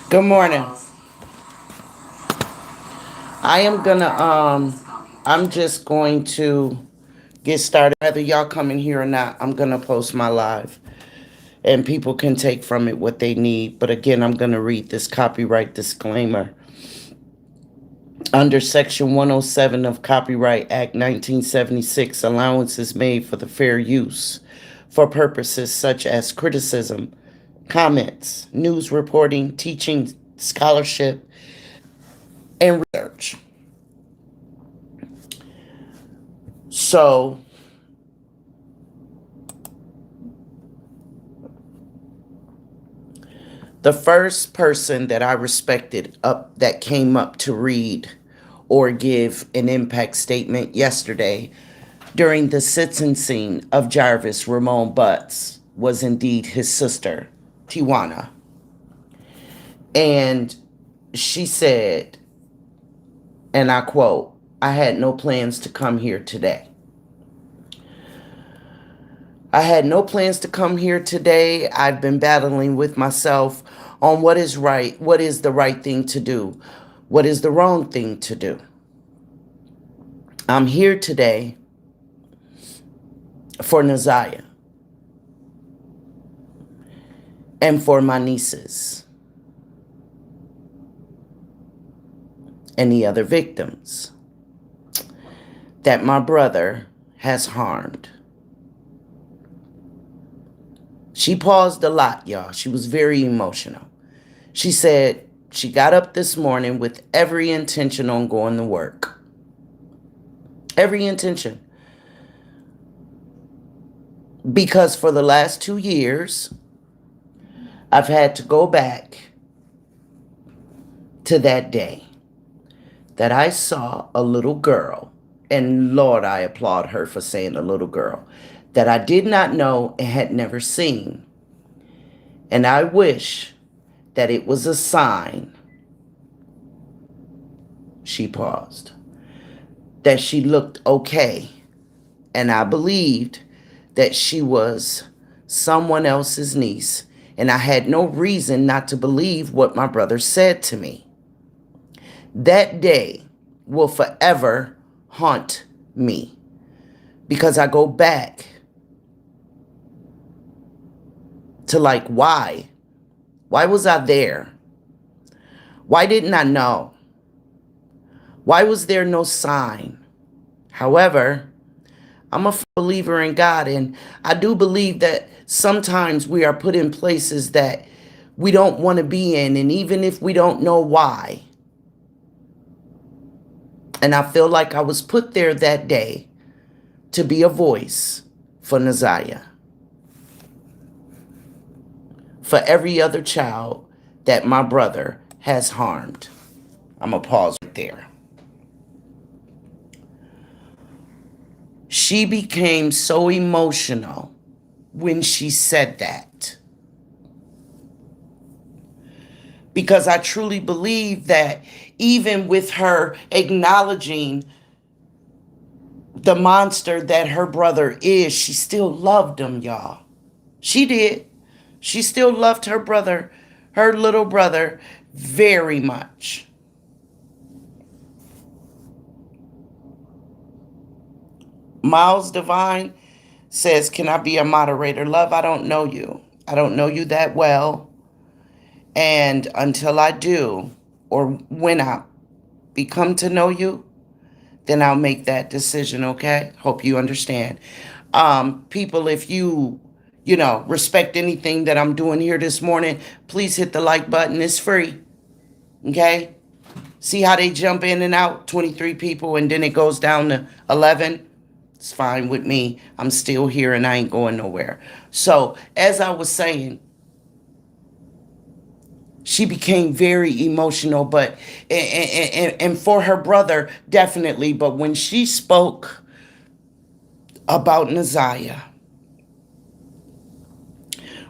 Good morning. I am gonna I'm just going to get started. Whether y'all come in here or not, I'm gonna post my live. And people can take from it what they need. But again, I'm gonna read this copyright disclaimer. Under Section 107 of Copyright Act 1976, allowance is made for the fair use for purposes such as criticism, comments, news reporting, teaching, scholarship, and research. So, the first person that I respected up that came up to read or give an impact statement yesterday during the sentencing of Jarvis Ramon Butts was indeed his sister, Tiwana. And she said, and I quote, "I had no plans to come here today. I had no plans to come here today. I've been battling with myself on what is right, what is the right thing to do, what is the wrong thing to do. I'm here today for Naziah and for my nieces and the other victims that my brother has harmed." She paused a lot, y'all. She was very emotional. She said she got up this morning with every intention on going to work. Every intention. Because for the last 2 years, I've had to go back to that day that I saw a little girl, and Lord, I applaud her for saying a little girl, that I did not know and had never seen. And I wish that it was a sign, she paused, that she looked okay. And I believed that she was someone else's niece. And I had no reason not to believe what my brother said to me. That day will forever haunt me because I go back to like, why? Why was I there? Why didn't I know? Why was there no sign? However, I'm a believer in God, and I do believe that sometimes we are put in places that we don't want to be in, and even if we don't know why. And I feel like I was put there that day to be a voice for Naziah, for every other child that my brother has harmed. I'm going to pause right there. She became so emotional when she said that, because I truly believe that even with her acknowledging the monster that her brother is, she still loved him, y'all. She did. She still loved her brother, her little brother, very much. Miles Divine says, "Can I be a moderator?" Love, I don't know you. I don't know you that well. And until I do, or when I become to know you, then I'll make that decision, okay? Hope you understand. People, if you respect anything that I'm doing here this morning, please hit the like button. It's free, okay? See how they jump in and out? 23 people, and then it goes down to 11. It's fine with me. I'm still here, and I ain't going nowhere. So, as I was saying, she became very emotional, but and for her brother, definitely. But when she spoke about Naziah,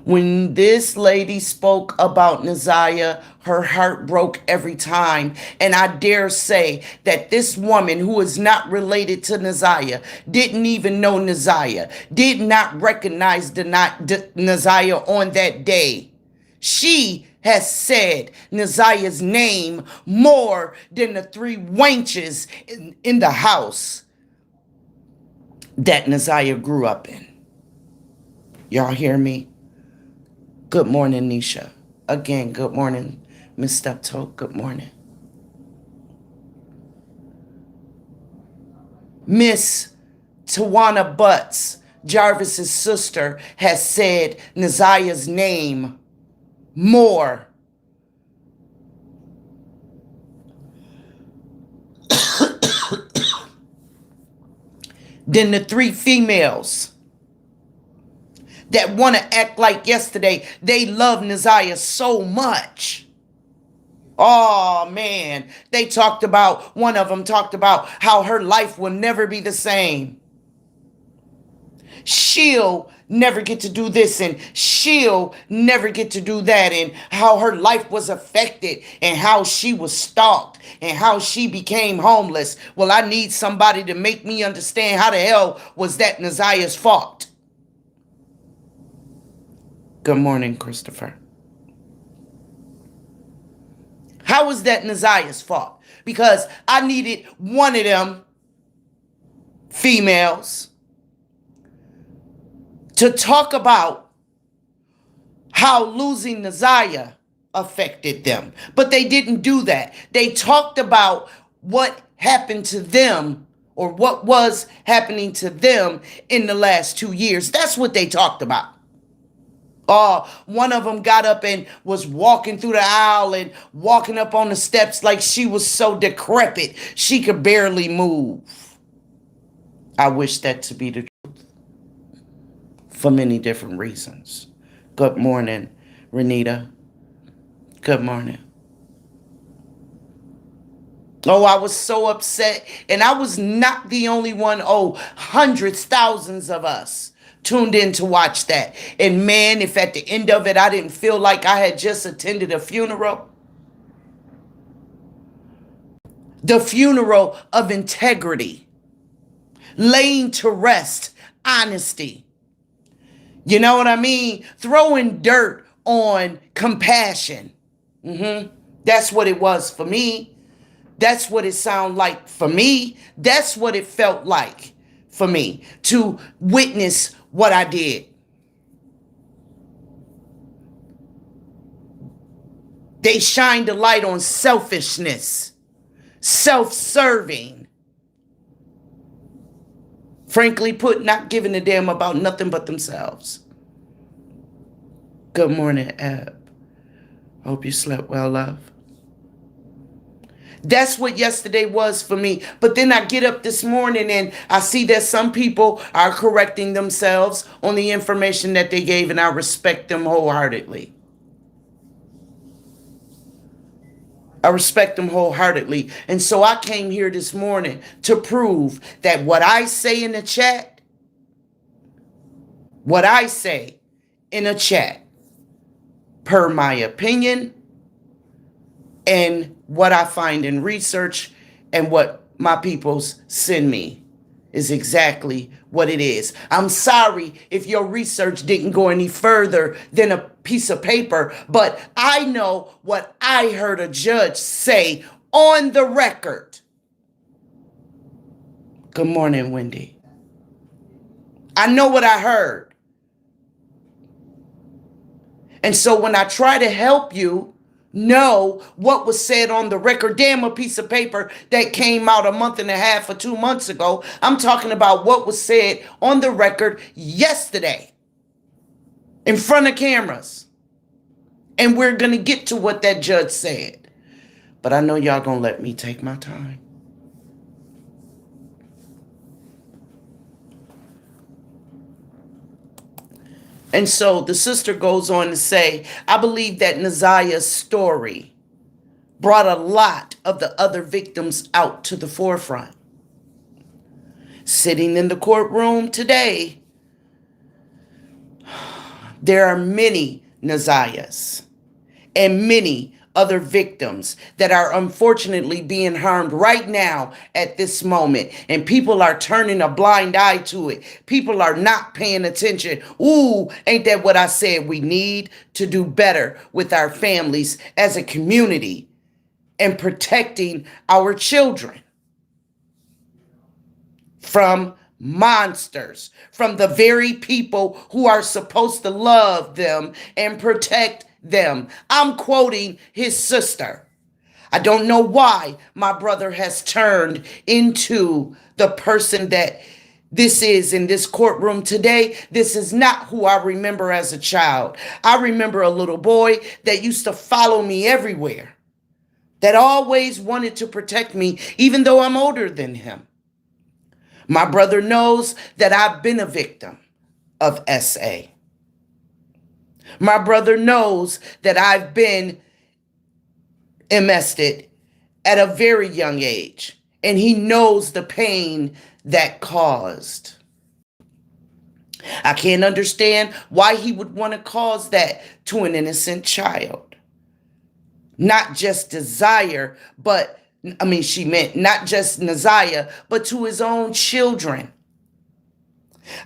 When this lady spoke about Neziah, her heart broke every time. And I dare say that this woman, who is not related to Neziah, didn't even know Neziah, did not recognize Neziah on that day. She has said Neziah's name more than the three wenches in the house that Neziah grew up in. Y'all hear me? Good morning, Nisha. Again, good morning, Miss Steptoe. Good morning. Miss Tawana Butts, Jarvis's sister, has said Neziah's name more than the three females that want to act like yesterday they love Neziah so much. Oh man, one of them talked about how her life will never be the same. She'll never get to do this and she'll never get to do that, and how her life was affected and how she was stalked and how she became homeless. Well, I need somebody to make me understand how the hell was that Neziah's fault. Good morning, Christopher. How was that Neziah's fault? Because I needed one of them females to talk about how losing Neziah affected them. But they didn't do that. They talked about what happened to them, or what was happening to them in the last 2 years. That's what they talked about. One of them got up and was walking through the aisle and walking up on the steps like she was so decrepit she could barely move. I wish that to be the truth for many different reasons. Good morning, Renita. Good morning. Oh, I was so upset, and I was not the only one. Oh, hundreds, thousands of us tuned in to watch that. And man, if at the end of it I didn't feel like I had just attended a funeral, the funeral of integrity, laying to rest honesty. You know what I mean? Throwing dirt on compassion. That's what it was for me. That's what it sounded like for me. That's what it felt like for me to witness what I did. They shined a light on selfishness, self-serving. Frankly put, not giving a damn about nothing but themselves. Good morning, Eb. Hope you slept well, love. That's what yesterday was for me. But then I get up this morning and I see that some people are correcting themselves on the information that they gave, and I respect them wholeheartedly. I respect them wholeheartedly. And so I came here this morning to prove that what I say in the chat, per my opinion, and what I find in research and what my peoples send me, is exactly what it is. I'm sorry if your research didn't go any further than a piece of paper, but I know what I heard a judge say on the record. Good morning, Wendy. I know what I heard. And so when I try to help you know what was said on the record, damn, a piece of paper that came out a month and a half or 2 months ago, I'm talking about what was said on the record yesterday in front of cameras. And we're going to get to what that judge said. But I know y'all going to let me take my time. And so the sister goes on to say, I believe that Neziah's story brought a lot of the other victims out to the forefront. Sitting in the courtroom today, There are many Naziahs and many other victims that are unfortunately being harmed right now at this moment. And people are turning a blind eye to it. People are not paying attention. Ooh, ain't that what I said? We need to do better with our families as a community and protecting our children from monsters, from the very people who are supposed to love them and protect them. I'm quoting his sister. I don't know why my brother has turned into the person that this is in this courtroom today. This is not who I remember as a child. I remember a little boy that used to follow me everywhere, that always wanted to protect me, even though I'm older than him. My brother knows that I've been a victim of SA. My brother knows that I've been molested at a very young age, and he knows the pain that caused. I can't understand why he would want to cause that to an innocent child. Not just desire, but she meant not just Naziah, but to his own children.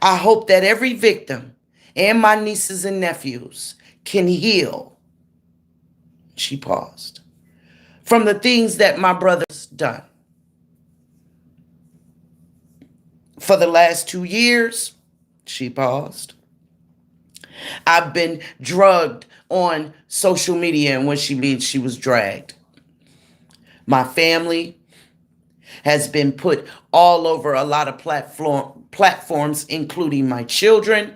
I hope that every victim and my nieces and nephews can heal. She paused. From the things that my brother's done. For the last 2 years, she paused, I've been drugged on social media, and what she means, she was dragged. My family has been put all over a lot of platforms, including my children,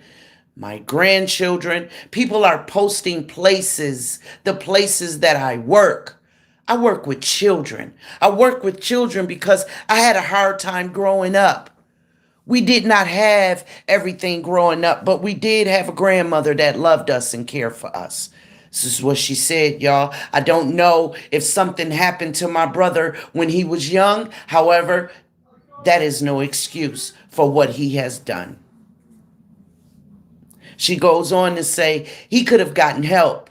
my grandchildren. People are posting places, the places that I work. I work with children. I work with children because I had a hard time growing up. We did not have everything growing up, but we did have a grandmother that loved us and cared for us. This is what she said, y'all. I don't know if something happened to my brother when he was young. However, that is no excuse for what he has done. She goes on to say he could have gotten help.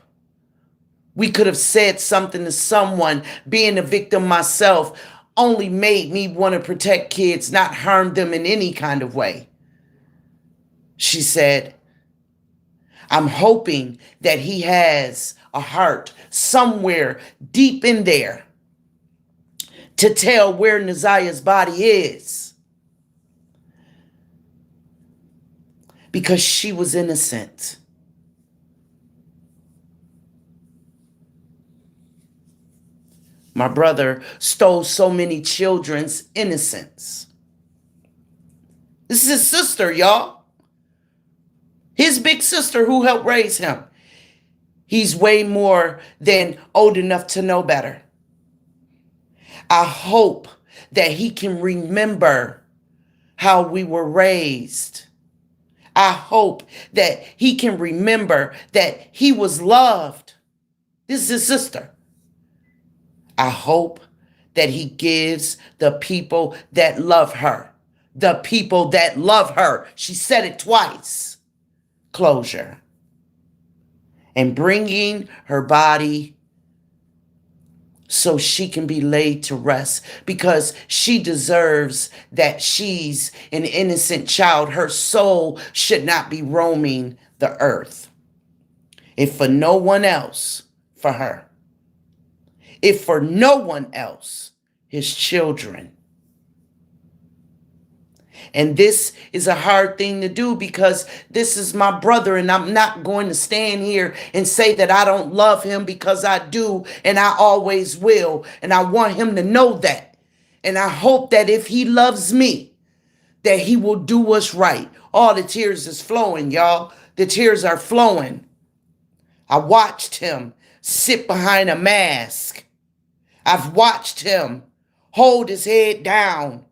We could have said something to someone. Being a victim myself only made me want to protect kids, not harm them in any kind of way. She said, I'm hoping that he has a heart somewhere deep in there to tell where Naziah's body is. Because she was innocent. My brother stole so many children's innocence. This is his sister, y'all. His big sister who helped raise him. He's way more than old enough to know better. I hope that he can remember how we were raised. I hope that he can remember that he was loved. This is his sister. I hope that he gives the people that love her, she said it twice, closure. And bringing her body so she can be laid to rest, because she deserves that. She's an innocent child. Her soul should not be roaming the earth. If for no one else, for her. If for no one else, his children. And this is a hard thing to do because this is my brother, and I'm not going to stand here and say that I don't love him, because I do, and I always will. And I want him to know that. And I hope that if he loves me, that he will do what's right. All the tears is flowing, y'all. The tears are flowing. I watched him sit behind a mask. I've watched him hold his head down.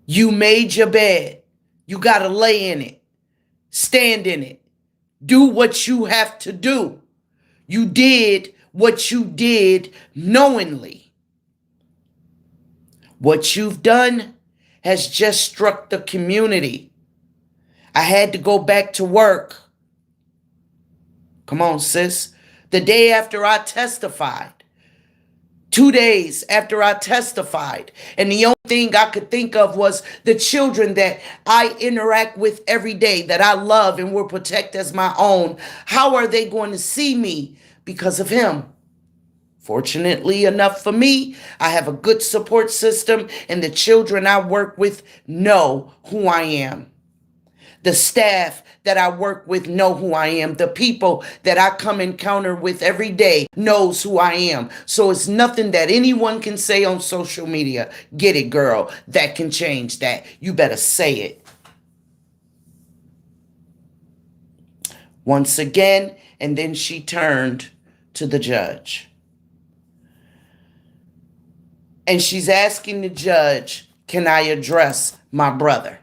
You made your bed. You got to lay in it. Stand in it. Do what you have to do. You did what you did knowingly. What you've done has just struck the community. I had to go back to work. Come on, sis. The day after I testified. 2 days after I testified. And the only thing I could think of was the children that I interact with every day, that I love and will protect as my own. How are they going to see me because of him? Fortunately enough for me, I have a good support system, and the children I work with know who I am. The staff that I work with know who I am. The people that I come encounter with every day knows who I am. So it's nothing that anyone can say on social media. Get it, girl. That can change that. You better say it. Once again, and then she turned to the judge. And she's asking the judge, can I address my brother?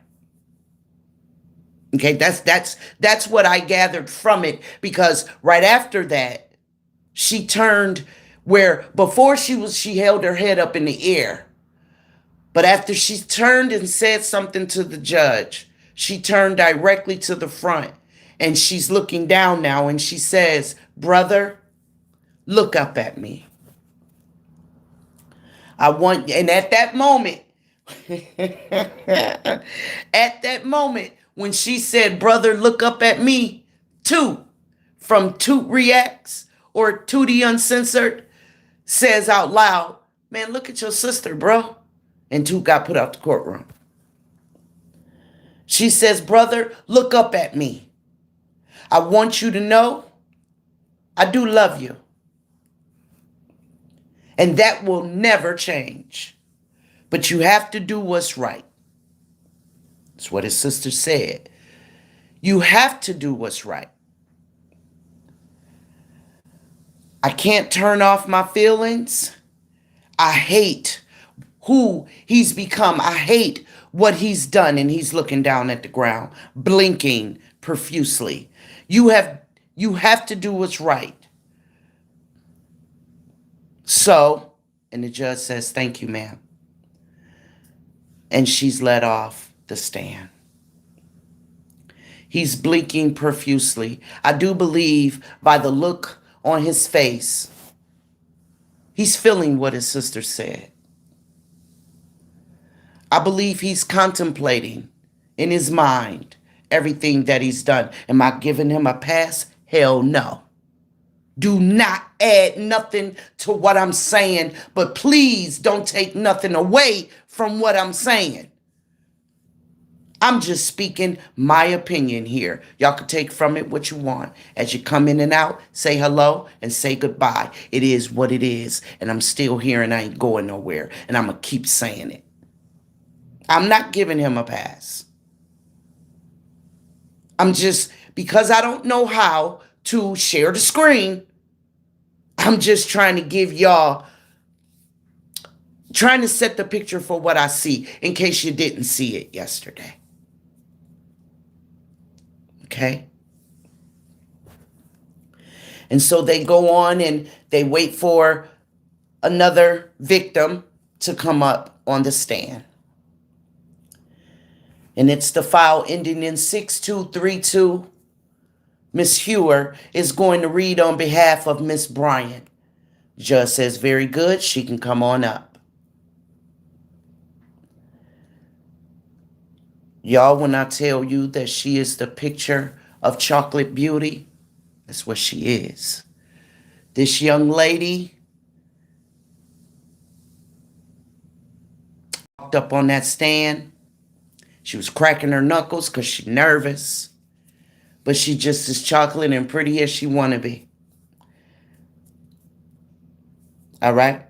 Okay, that's what I gathered from it, because right after that, she turned where before she held her head up in the air. But after she turned and said something to the judge, she turned directly to the front, and she's looking down now, and she says, brother, look up at me. And at that moment, when she said, brother, look up at me, Toot from Toot Reacts or Tootie Uncensored says out loud, man, look at your sister, bro. And Toot got put out the courtroom. She says, brother, look up at me. I want you to know I do love you. And that will never change. But you have to do what's right. That's what his sister said. You have to do what's right. I can't turn off my feelings. I hate who he's become. I hate what he's done. And he's looking down at the ground, blinking profusely. You have to do what's right. So, and the judge says, thank you, ma'am. And she's let off the stand. He's blinking profusely. I do believe by the look on his face, he's feeling what his sister said. I believe he's contemplating in his mind everything that he's done. Am I giving him a pass? Hell no. Do not add nothing to what I'm saying, but please don't take nothing away from what I'm saying. I'm just speaking my opinion here. Y'all can take from it what you want. As you come in and out, say hello and say goodbye. It is what it is, and I'm still here and I ain't going nowhere, and I'm going to keep saying it. I'm not giving him a pass. I'm just, because I don't know how to share the screen, I'm just trying to give y'all, trying to set the picture for what I see in case you didn't see it yesterday. Okay? And so they go on and they wait for another victim to come up on the stand. And it's the file ending in 6232. Miss Hewer is going to read on behalf of Miss Bryant. Judge says, very good. She can come on up. Y'all, when I tell you that she is the picture of chocolate beauty, that's what she is. This young lady walked up on that stand. She was cracking her knuckles because she's nervous. But she just as chocolate and pretty as she want to be. All right?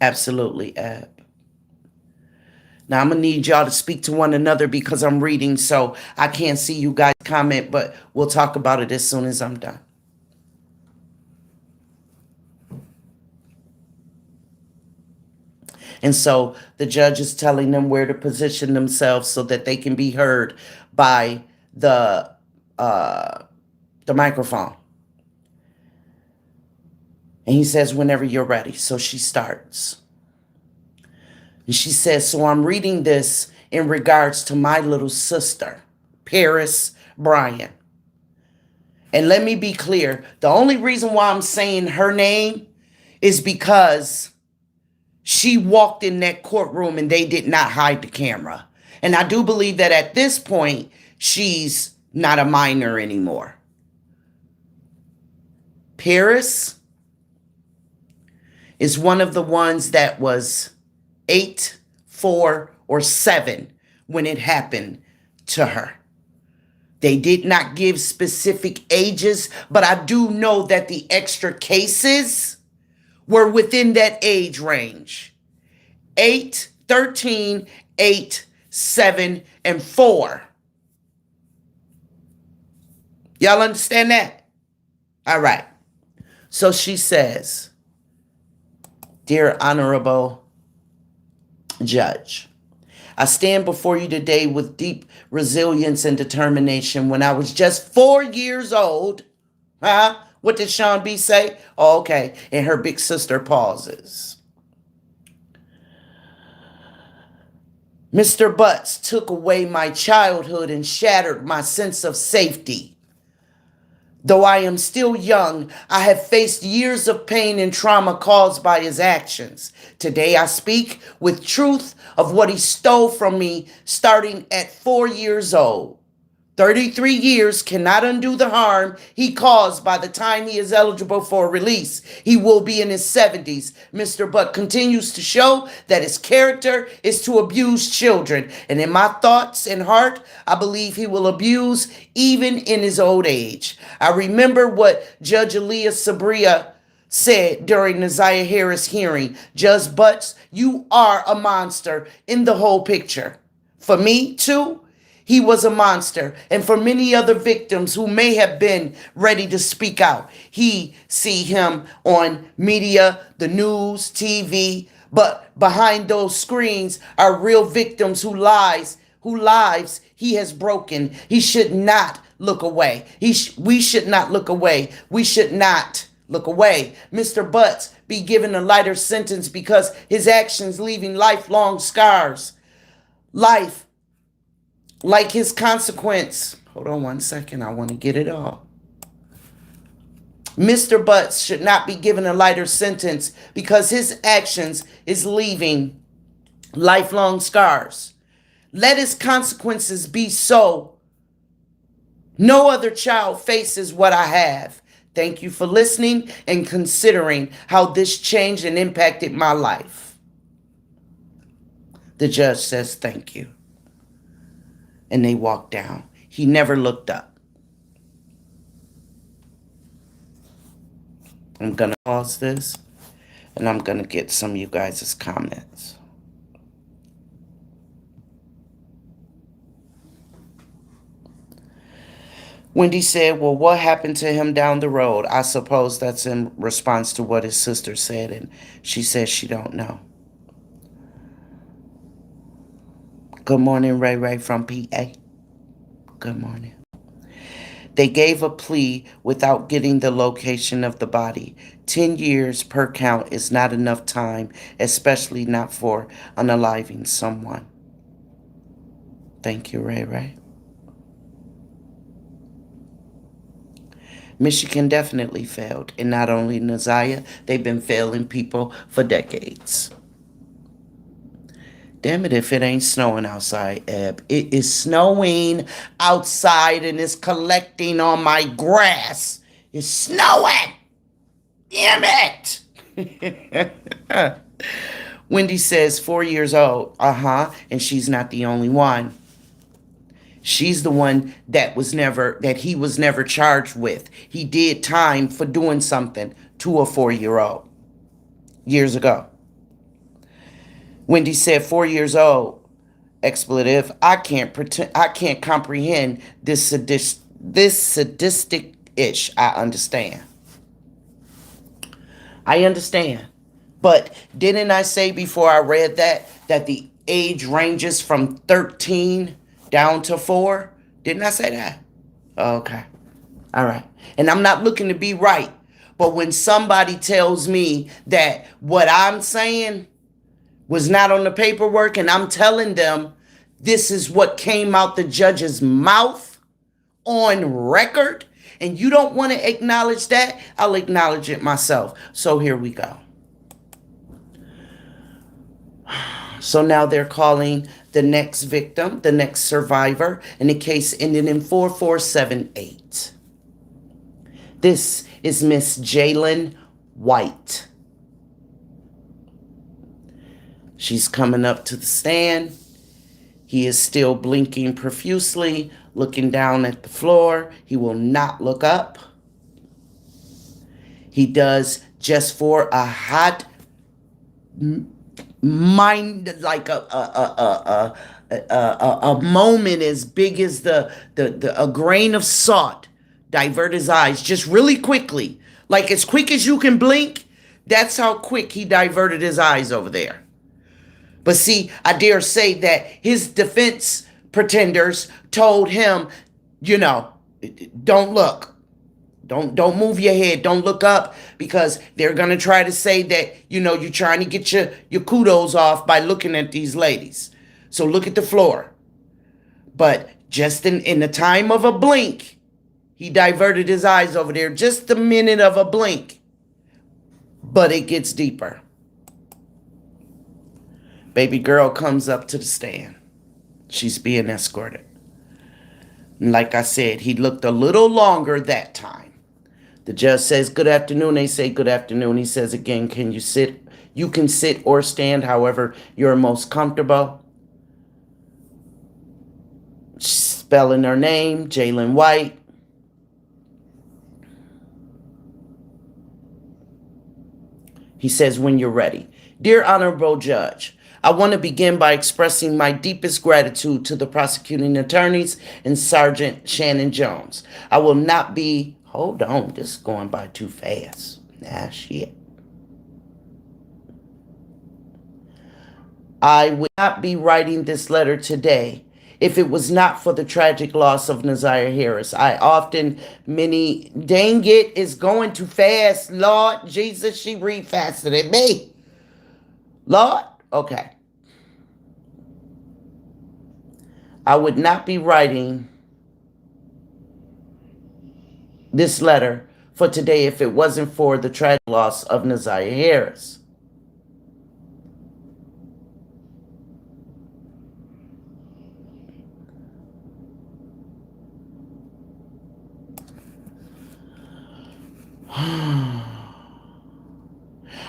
Absolutely, Ab. Now, I'm going to need y'all to speak to one another because I'm reading, so I can't see you guys comment, but we'll talk about it as soon as I'm done. And so the judge is telling them where to position themselves so that they can be heard by the microphone. And he says, whenever you're ready. So she starts. And she says, so I'm reading this in regards to my little sister, Paris Bryant. And let me be clear, the only reason why I'm saying her name is because she walked in that courtroom and they did not hide the camera. And I do believe that at this point, she's not a minor anymore. Paris is one of the ones that was 8, 4, or 7 when it happened to her. They did not give specific ages, but I do know that the extra cases were within that age range. 8, 13, 8, 7, and 4. Y'all understand that? All right. So she says, Dear Honorable Judge, I stand before you today with deep resilience and determination. When I was just 4 years old, what did Sean B say? Oh, okay. And her big sister pauses. Mr. Butts took away my childhood and shattered my sense of safety. Though I am still young, I have faced years of pain and trauma caused by his actions. Today I speak with truth of what he stole from me starting at 4 years old. 33 years cannot undo the harm he caused by the time he is eligible for release. He will be in his 70s. Mr. Butt continues to show that his character is to abuse children. And in my thoughts and heart, I believe he will abuse even in his old age. I remember what Judge Aaliyah Sabria said during the Zaya Harris hearing. Judge Butts, you are a monster in the whole picture. For me, too, he was a monster. And for many other victims who may have been ready to speak out, he see him on media, the news, TV. But behind those screens are real victims whose lives he has broken. He should not look away. We should not look away. We should not look away. Mr. Butts be given a lighter sentence because his actions leaving lifelong scars. Life, like his consequence. Hold on one second. I want to get it all. Mr. Butts should not be given a lighter sentence because his actions is leaving lifelong scars. Let his consequences be so no other child faces what I have. Thank you for listening and considering how this changed and impacted my life. The judge says thank you. And they walk down. He never looked up. I'm going to pause this and I'm going to get some of you guys' comments. Wendy said, well, what happened to him down the road? I suppose that's in response to what his sister said, and she says she don't know. Good morning, Ray Ray from PA. Good morning. They gave a plea without getting the location of the body. 10 years per count is not enough time, especially not for unaliving someone. Thank you, Ray Ray. Michigan definitely failed. And not only Nazaya, they've been failing people for decades. Damn it if it ain't snowing outside, Eb. It is snowing outside and it's collecting on my grass. It's snowing. Damn it. Wendy says 4 years old. And she's not the only one. She's the one that he was never charged with. He did time for doing something to a 4-year-old years ago. Wendy said 4 years old, expletive. I can't comprehend this sadistic ish. I understand. But didn't I say before I read that the age ranges from 13 down to 4? Didn't I say that? Okay. All right. And I'm not looking to be right. But when somebody tells me that what I'm saying was not on the paperwork, and I'm telling them this is what came out the judge's mouth on record, and you don't want to acknowledge that, I'll acknowledge it myself. So here we go. So now they're calling the next victim, the next survivor, in the case ending in 4478. This is Miss Jalen White. She's coming up to the stand. He is still blinking profusely, looking down at the floor. He will not look up. He does just for a hot mind, like a moment as big as a grain of salt, divert his eyes just really quickly, like as quick as you can blink. That's how quick he diverted his eyes over there. But see, I dare say that his defense pretenders told him, don't look. Don't move your head. Don't look up, because they're going to try to say that, you're trying to get your kudos off by looking at these ladies. So look at the floor. But just in the time of a blink, he diverted his eyes over there. Just a minute of a blink. But it gets deeper. Baby girl comes up to the stand. She's being escorted. And like I said, he looked a little longer that time. The judge says, good afternoon. They say, good afternoon. He says again, can you sit? You can sit or stand, however you're most comfortable. Spelling her name, Jalen White. He says, when you're ready. Dear Honorable Judge, I want to begin by expressing my deepest gratitude to the prosecuting attorneys and Sergeant Shannon Jones. I will not be... Hold on, this is going by too fast. Nah, shit. I would not be writing this letter today if it was not for the tragic loss of Nazaria Harris. Dang it, it's going too fast. Lord Jesus, she read faster than me. Lord, okay. I would not be writing this letter for today if it wasn't for the tragic loss of Nazaria Harris.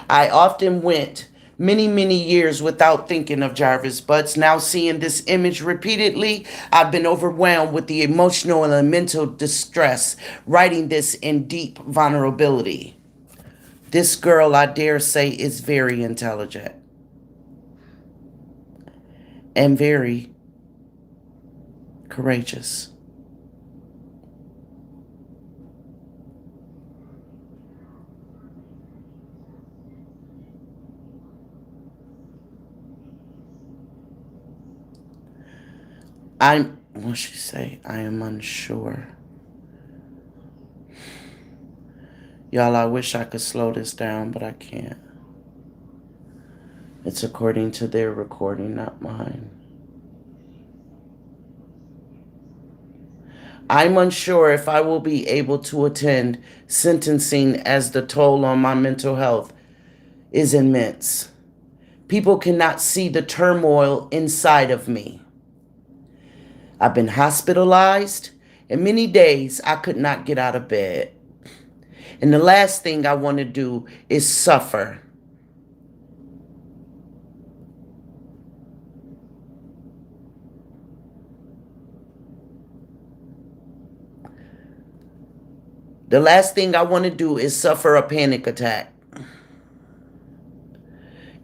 I often went many years without thinking of Jarvis Butts. Now seeing this image repeatedly, I've been overwhelmed with the emotional and mental distress, writing this in deep vulnerability. This girl, I dare say, is very intelligent and very courageous. What'd she say? I am unsure. Y'all, I wish I could slow this down, but I can't. It's according to their recording, not mine. I'm unsure if I will be able to attend sentencing, as the toll on my mental health is immense. People cannot see the turmoil inside of me. I've been hospitalized, and many days I could not get out of bed. And the last thing I want to do is suffer. The last thing I want to do is suffer a panic attack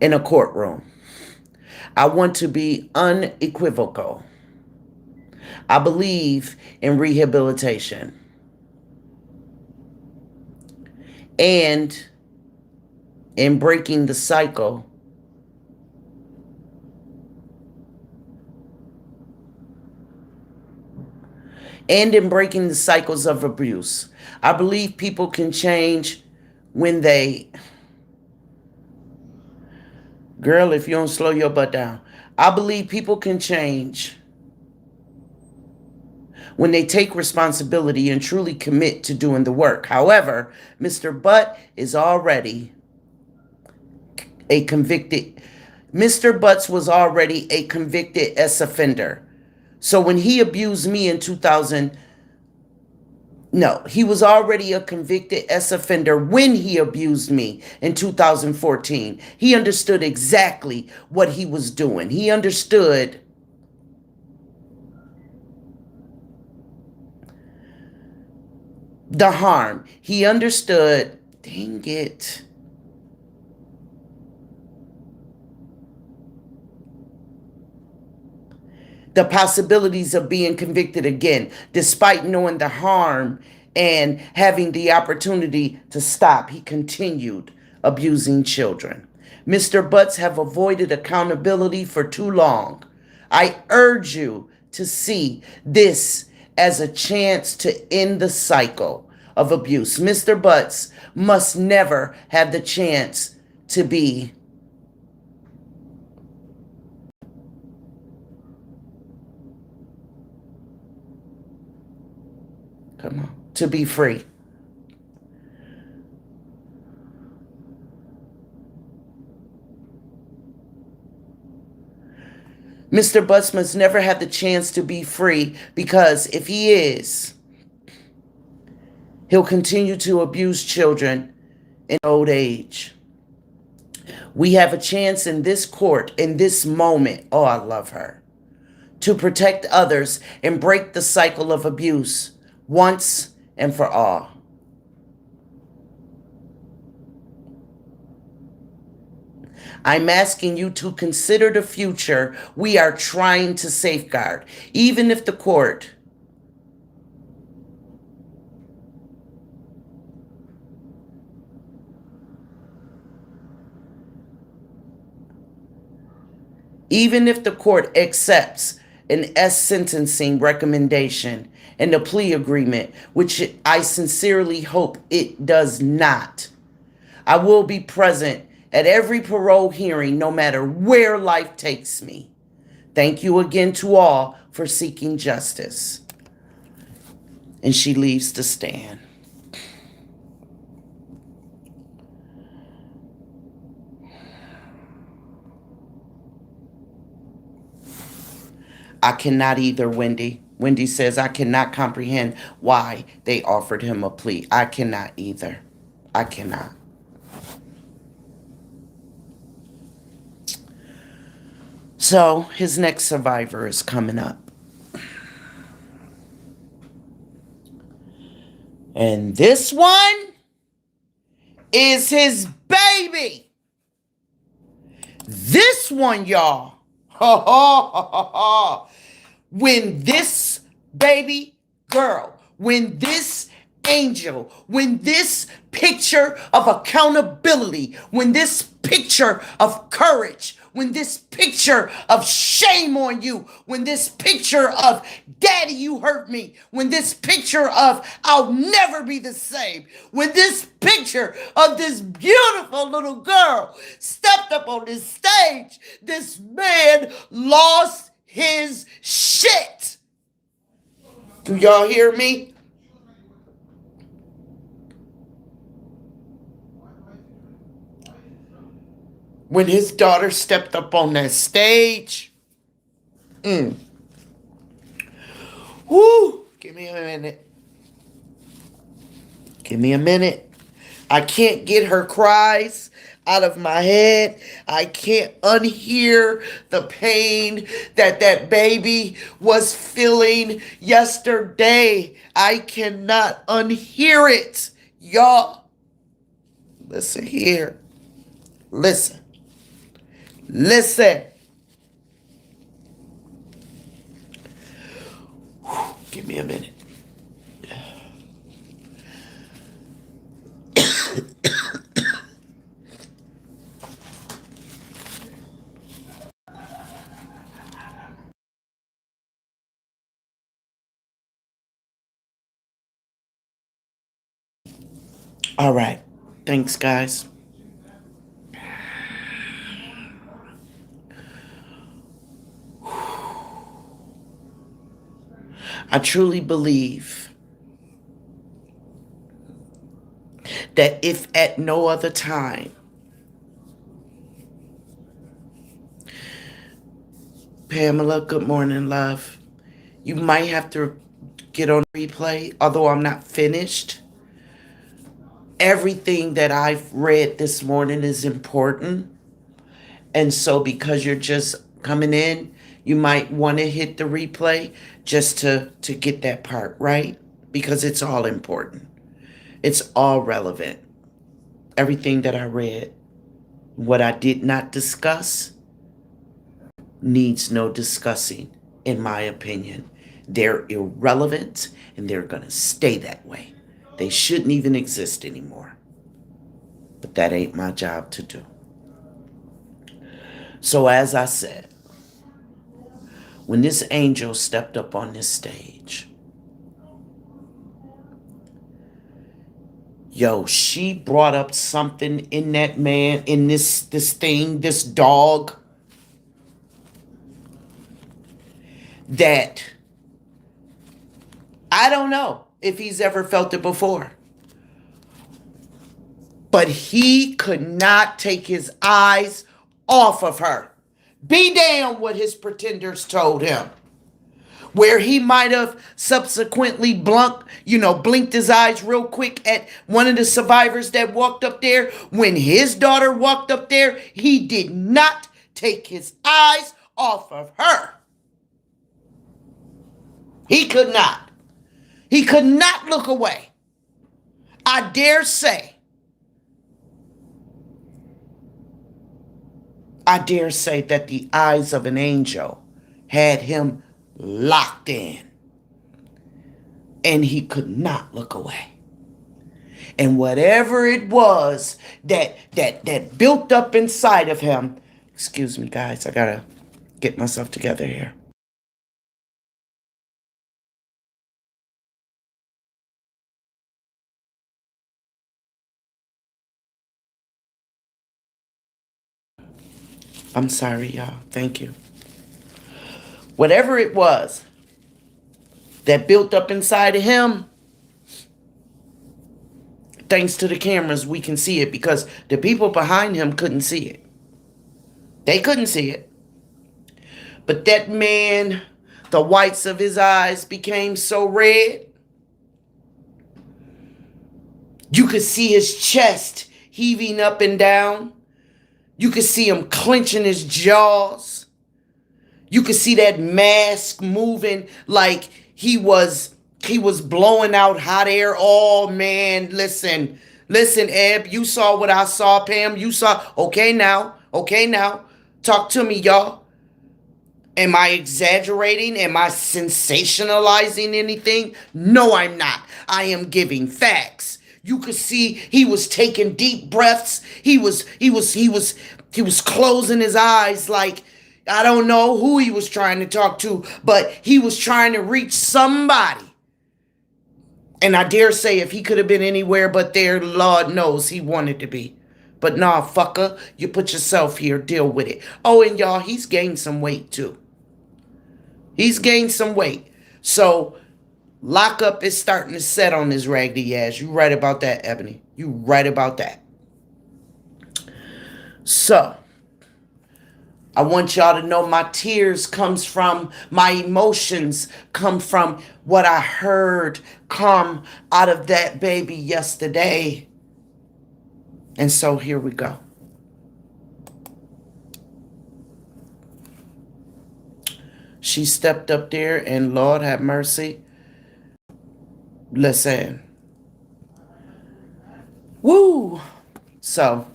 in a courtroom. I want to be unequivocal. I believe in rehabilitation and in breaking the cycle and in breaking the cycles of abuse. I believe people can change when they Girl, if you don't slow your butt down. I believe people can change when they take responsibility and truly commit to doing the work. However, Mr. Butt is already a convicted Mr. Butts was already a convicted ex offender. So when he abused me in 2000, no, he was already a convicted ex offender when he abused me in 2014. He understood exactly what he was doing. He understood the harm. He understood, dang it. The possibilities of being convicted again, despite knowing the harm and having the opportunity to stop. He continued abusing children. Mr. Butts have avoided accountability for too long. I urge you to see this as a chance to end the cycle of abuse. Mr. Butts must never have the chance to be come on, to be free. Mr. Butts must never have the chance to be free because if he is, he'll continue to abuse children in old age. We have a chance in this court, in this moment. Oh, I love her. To protect others and break the cycle of abuse once and for all. I'm asking you to consider the future we are trying to safeguard, even if the court even if the court accepts an S sentencing recommendation and a plea agreement, which I sincerely hope it does not. I will be present at every parole hearing, no matter where life takes me. Thank you again to all for seeking justice. And she leaves the stand. I cannot either, Wendy. Wendy says, I cannot comprehend why they offered him a plea. I cannot either. I cannot. So his next survivor is coming up. And this one is his baby. This one, y'all. Ha ha ha ha ha. When this baby girl, when this angel, when this picture of accountability, when this picture of courage, when this picture of shame on you, when this picture of daddy, you hurt me, when this picture of I'll never be the same, when this picture of this beautiful little girl stepped up on this stage, this man lost his shit. Do y'all hear me? When his daughter stepped up on that stage, whoo, give me a minute. Give me a minute. I can't get her cries out of my head. I can't unhear the pain that that baby was feeling yesterday. I cannot unhear it. Y'all, listen here. Listen. Listen. Give me a minute. All right. Thanks, guys. I truly believe that if at no other time, Pamela, good morning, love. You might have to get on replay, although I'm not finished. Everything that I've read this morning is important. And so because you're just coming in, you might want to hit the replay just to get that part right, because it's all important. It's all relevant. Everything that I read, what I did not discuss, needs no discussing, in my opinion. They're irrelevant and they're going to stay that way. They shouldn't even exist anymore. But that ain't my job to do. So as I said, when this angel stepped up on this stage, yo, she brought up something in that man, in this thing, this dog, that I don't know if he's ever felt it before. But he could not take his eyes off of her. Be damned what his pretenders told him. Where he might have subsequently blinked his eyes real quick at one of the survivors that walked up there. When his daughter walked up there, he did not take his eyes off of her. He could not. He could not look away. I dare say that the eyes of an angel had him locked in, and he could not look away. And whatever it was that built up inside of him, excuse me guys, I gotta get myself together here. I'm sorry, y'all. Thank you. Whatever it was that built up inside of him, thanks to the cameras, we can see it, because the people behind him couldn't see it. They couldn't see it. But that man, the whites of his eyes became so red. You could see his chest heaving up and down. You could see him clenching his jaws. You could see that mask moving like he was blowing out hot air. Oh man, listen, Eb, you saw what I saw, Pam. You saw. Okay now. Talk to me, y'all. Am I exaggerating? Am I sensationalizing anything? No, I'm not. I am giving facts. You could see he was taking deep breaths. He was closing his eyes like, I don't know who he was trying to talk to, but he was trying to reach somebody. And I dare say if he could have been anywhere but there, Lord knows he wanted to be. But nah, fucker, you put yourself here, deal with it. Oh, and y'all, he's gained some weight too. He's gained some weight. So lockup is starting to set on his raggedy ass. You right about that, Ebony. You right about that. So I want y'all to know my tears comes from, my emotions come from what I heard come out of that baby yesterday. And so here we go. She stepped up there and Lord have mercy. Listen. Woo. So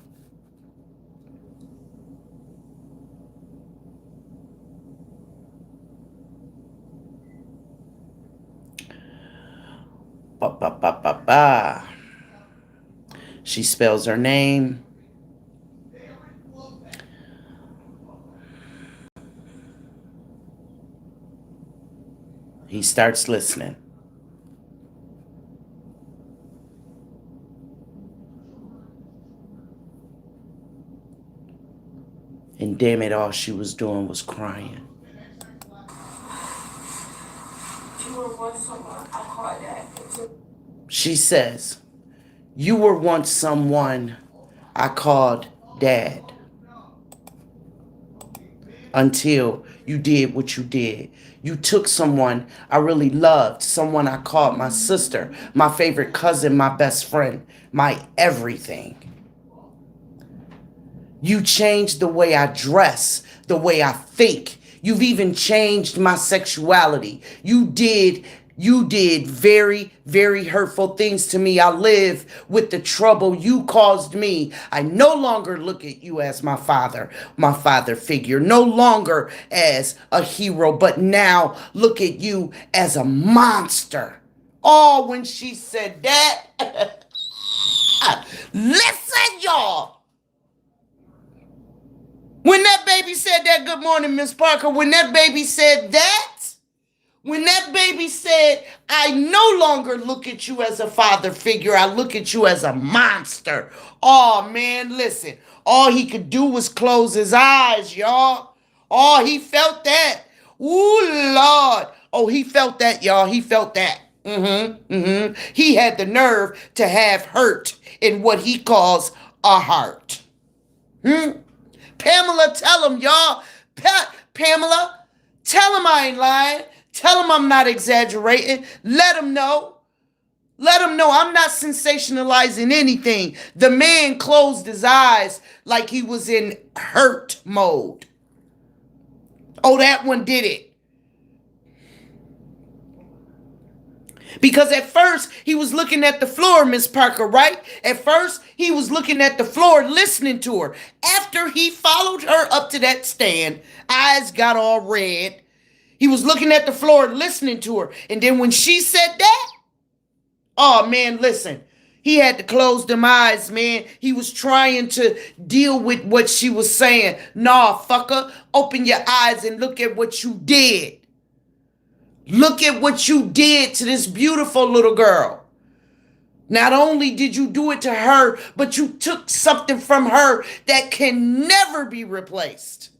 she spells her name. He starts listening. And damn it, all she was doing was crying. She says, you were once someone I called dad until you did what you did. You took someone I really loved, someone I called my sister, my favorite cousin, my best friend, my everything. You changed the way I dress, the way I think. You've even changed my sexuality. You did very, very hurtful things to me. I live with the trouble you caused me. I no longer look at you as my father figure, no longer as a hero, but now look at you as a monster. Oh, when she said that, listen, y'all. When that baby said that, good morning, Miss Parker, when that baby said that, when that baby said, I no longer look at you as a father figure, I look at you as a monster. Oh, man, listen. All he could do was close his eyes, y'all. Oh, he felt that. Ooh, Lord. Oh, he felt that, y'all. He felt that. He had the nerve to have hurt in what he calls a heart. Pamela, tell him, y'all. Pamela, tell him I ain't lying. Tell him I'm not exaggerating. Let him know. Let him know I'm not sensationalizing anything. The man closed his eyes like he was in hurt mode. Oh, that one did it. Because at first he was looking at the floor, Miss Parker, right? At first he was looking at the floor, listening to her. After he followed her up to that stand, eyes got all red. He was looking at the floor, listening to her. And then when she said that, oh man, listen. He had to close them eyes, man. He was trying to deal with what she was saying. Nah, fucker, open your eyes and look at what you did. Look at what you did to this beautiful little girl. Not only did you do it to her, but you took something from her that can never be replaced.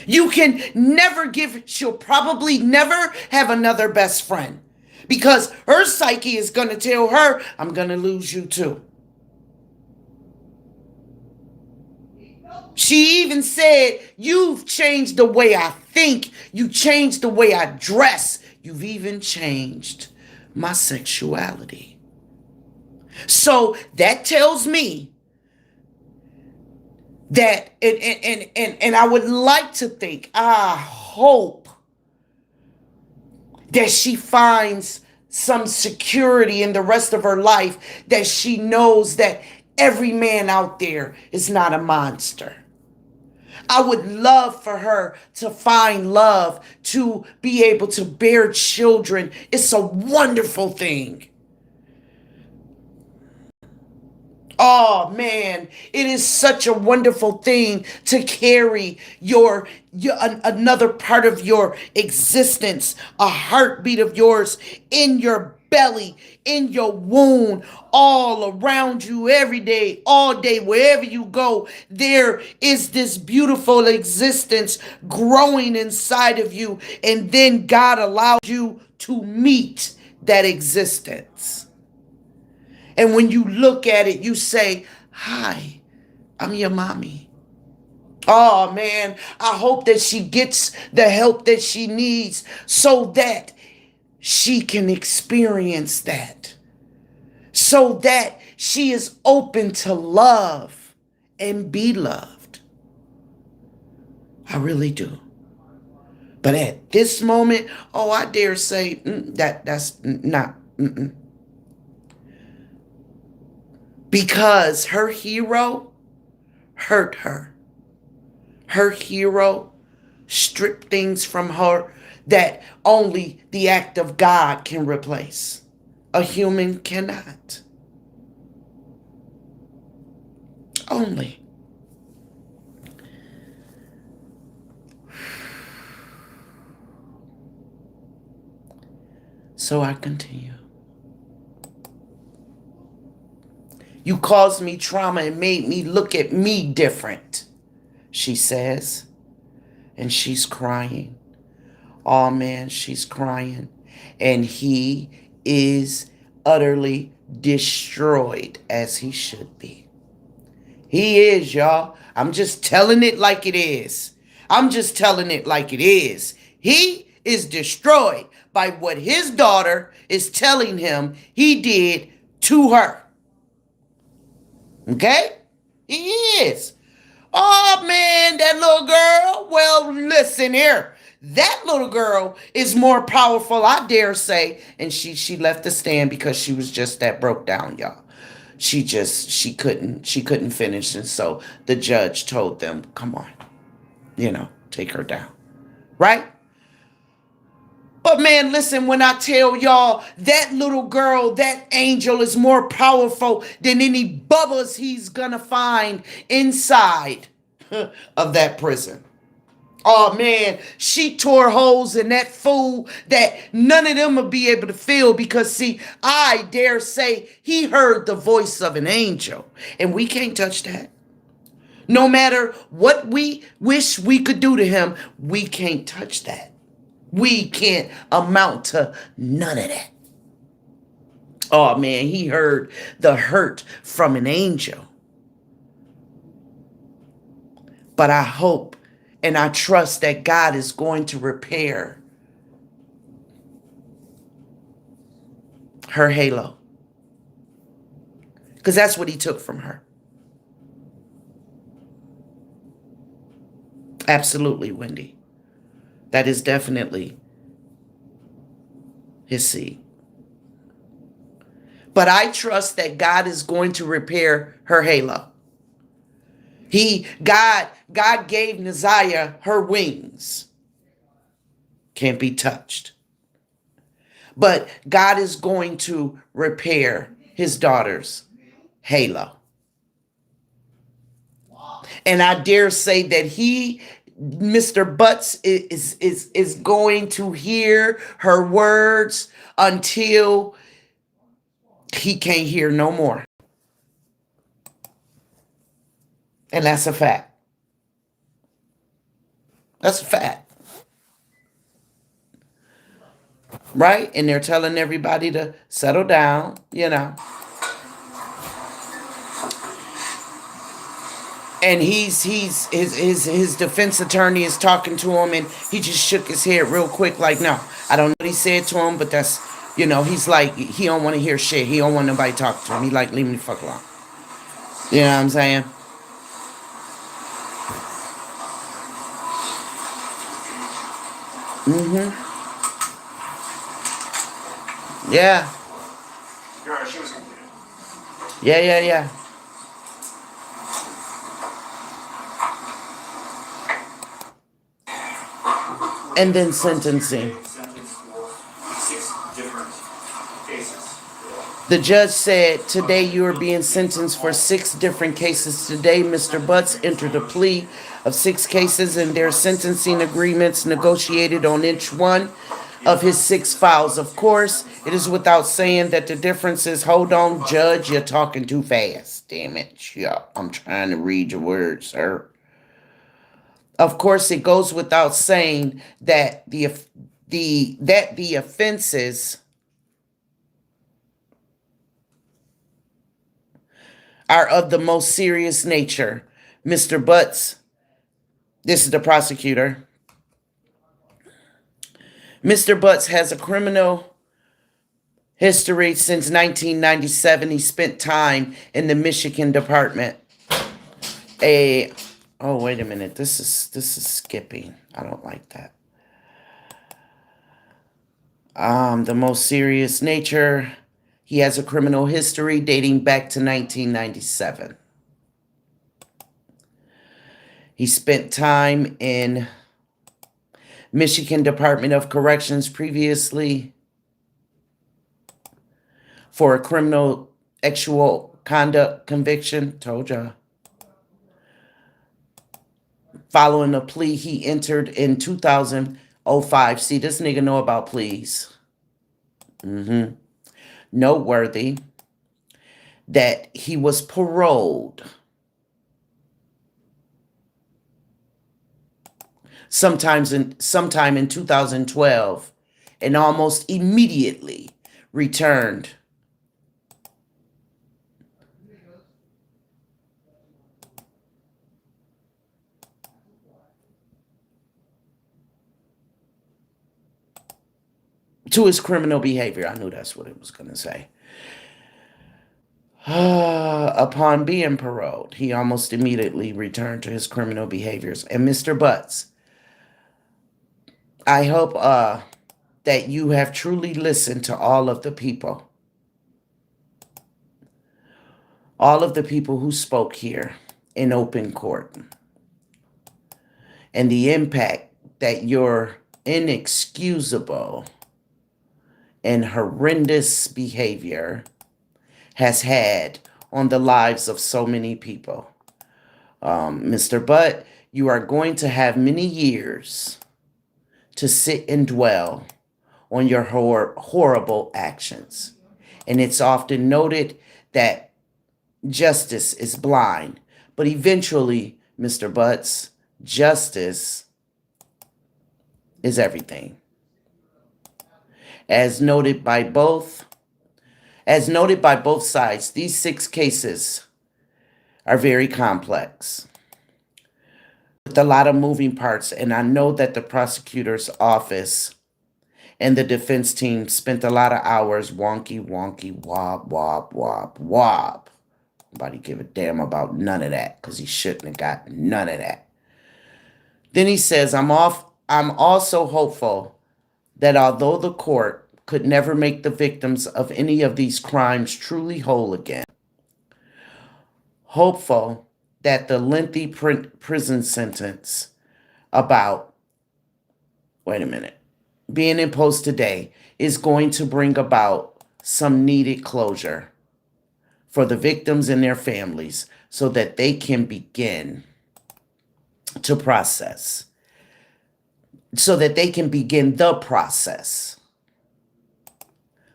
You can never give, she'll probably never have another best friend because her psyche is going to tell her, I'm going to lose you too. She even said, you've changed the way I think. You changed the way I dress. You've even changed my sexuality. So that tells me that, and I would like to think, I hope that she finds some security in the rest of her life, that she knows that every man out there is not a monster. I would love for her to find love, to be able to bear children. It's a wonderful thing. Oh man, it is such a wonderful thing to carry your another part of your existence, a heartbeat of yours in your belly, in your womb, all around you every day, all day, wherever you go. There is this beautiful existence growing inside of you, and then God allows you to meet that existence. And when you look at it, you say, hi, I'm your mommy. Oh, man, I hope that she gets the help that she needs so that she can experience that. So that she is open to love and be loved. I really do. But at this moment, oh, I dare say that's not. Because her hero hurt her. Her hero stripped things from her that only the act of God can replace. A human cannot. Only. So I continue. You caused me trauma and made me look at me different, she says. And she's crying. Oh man, she's crying. And he is utterly destroyed as he should be. He is, y'all. I'm just telling it like it is. I'm just telling it like it is. He is destroyed by what his daughter is telling him he did to her. Okay? He is. Oh man, that little girl. Well, listen here. That little girl is more powerful, I dare say. And she left the stand because she was just that broke down, y'all. She couldn't finish. And so the judge told them, come on, take her down. Right? But man, listen, when I tell y'all that little girl, that angel is more powerful than any bubbas he's gonna find inside of that prison. Oh man, she tore holes in that fool that none of them will be able to feel because, see, I dare say he heard the voice of an angel, and we can't touch that. No matter what we wish we could do to him, we can't touch that. We can't amount to none of that. Oh man, he heard the hurt from an angel. But I hope and I trust that God is going to repair her halo. Because that's what he took from her. Absolutely, Wendy. That is definitely his seed. But I trust that God is going to repair her halo. God gave Neziah her wings. Can't be touched. But God is going to repair his daughter's halo. And I dare say that Mr. Butts, is going to hear her words until he can't hear no more. And that's a fact. That's a fact. Right? And they're telling everybody to settle down, And his defense attorney is talking to him, and he just shook his head real quick, like, no, I don't know what he said to him, but that's, he's like, he don't want to hear shit. He don't want nobody talking to him. He like, leave me the fuck alone. You know what I'm saying? Mm-hmm. Yeah. Yeah. And then sentencing. The judge said, today you are being sentenced for 6 different cases. Today, Mr. Butts entered a plea of 6 cases, and their sentencing agreements negotiated on each one of his 6 files. Of course, it is without saying that the difference is, hold on, judge, you're talking too fast. Damn it. Yeah, I'm trying to read your words, sir. Of course, it goes without saying that the offenses are of the most serious nature. Mr. Butts, this is the prosecutor. Mr. Butts has a criminal history since 1997. He spent time in the Michigan Department. Oh, wait a minute. This is skipping. I don't like that. The most serious nature. He has a criminal history dating back to 1997. He spent time in Michigan Department of Corrections previously for a criminal sexual conduct conviction. Told ya. Following a plea he entered in 2005. See, this nigga know about pleas. Noteworthy that he was paroled. sometime in 2012, and almost immediately returned to his criminal behavior. I knew that's what it was going to say. Upon being paroled, he almost immediately returned to his criminal behaviors. And Mr. Butts, I hope that you have truly listened to all of the people who spoke here in open court, and the impact that your inexcusable and horrendous behavior has had on the lives of so many people. Mr. Butt, you are going to have many years to sit and dwell on your horrible actions. And it's often noted that justice is blind, but eventually, Mr. Butts, justice is everything. As noted by both sides, these 6 cases are very complex with a lot of moving parts, and I know that the prosecutor's office and the defense team spent a lot of hours wonky, wob. Nobody give a damn about none of that, because he shouldn't have got none of that. Then he says, I'm also hopeful that although the court could never make the victims of any of these crimes truly whole again, hopeful that the lengthy prison sentence being imposed today is going to bring about some needed closure for the victims and their families, so that they can begin to process, so that they can begin the process.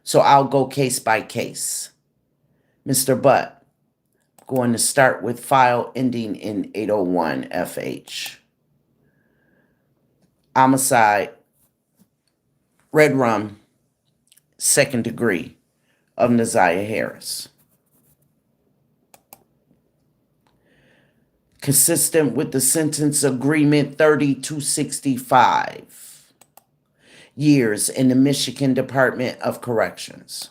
So I'll go case by case. Mr. Butt, going to start with file ending in 801 FH. Homicide, red rum, 2nd degree, of Naziah Harris. Consistent with the sentence agreement, 30 to 65 years in the Michigan Department of Corrections.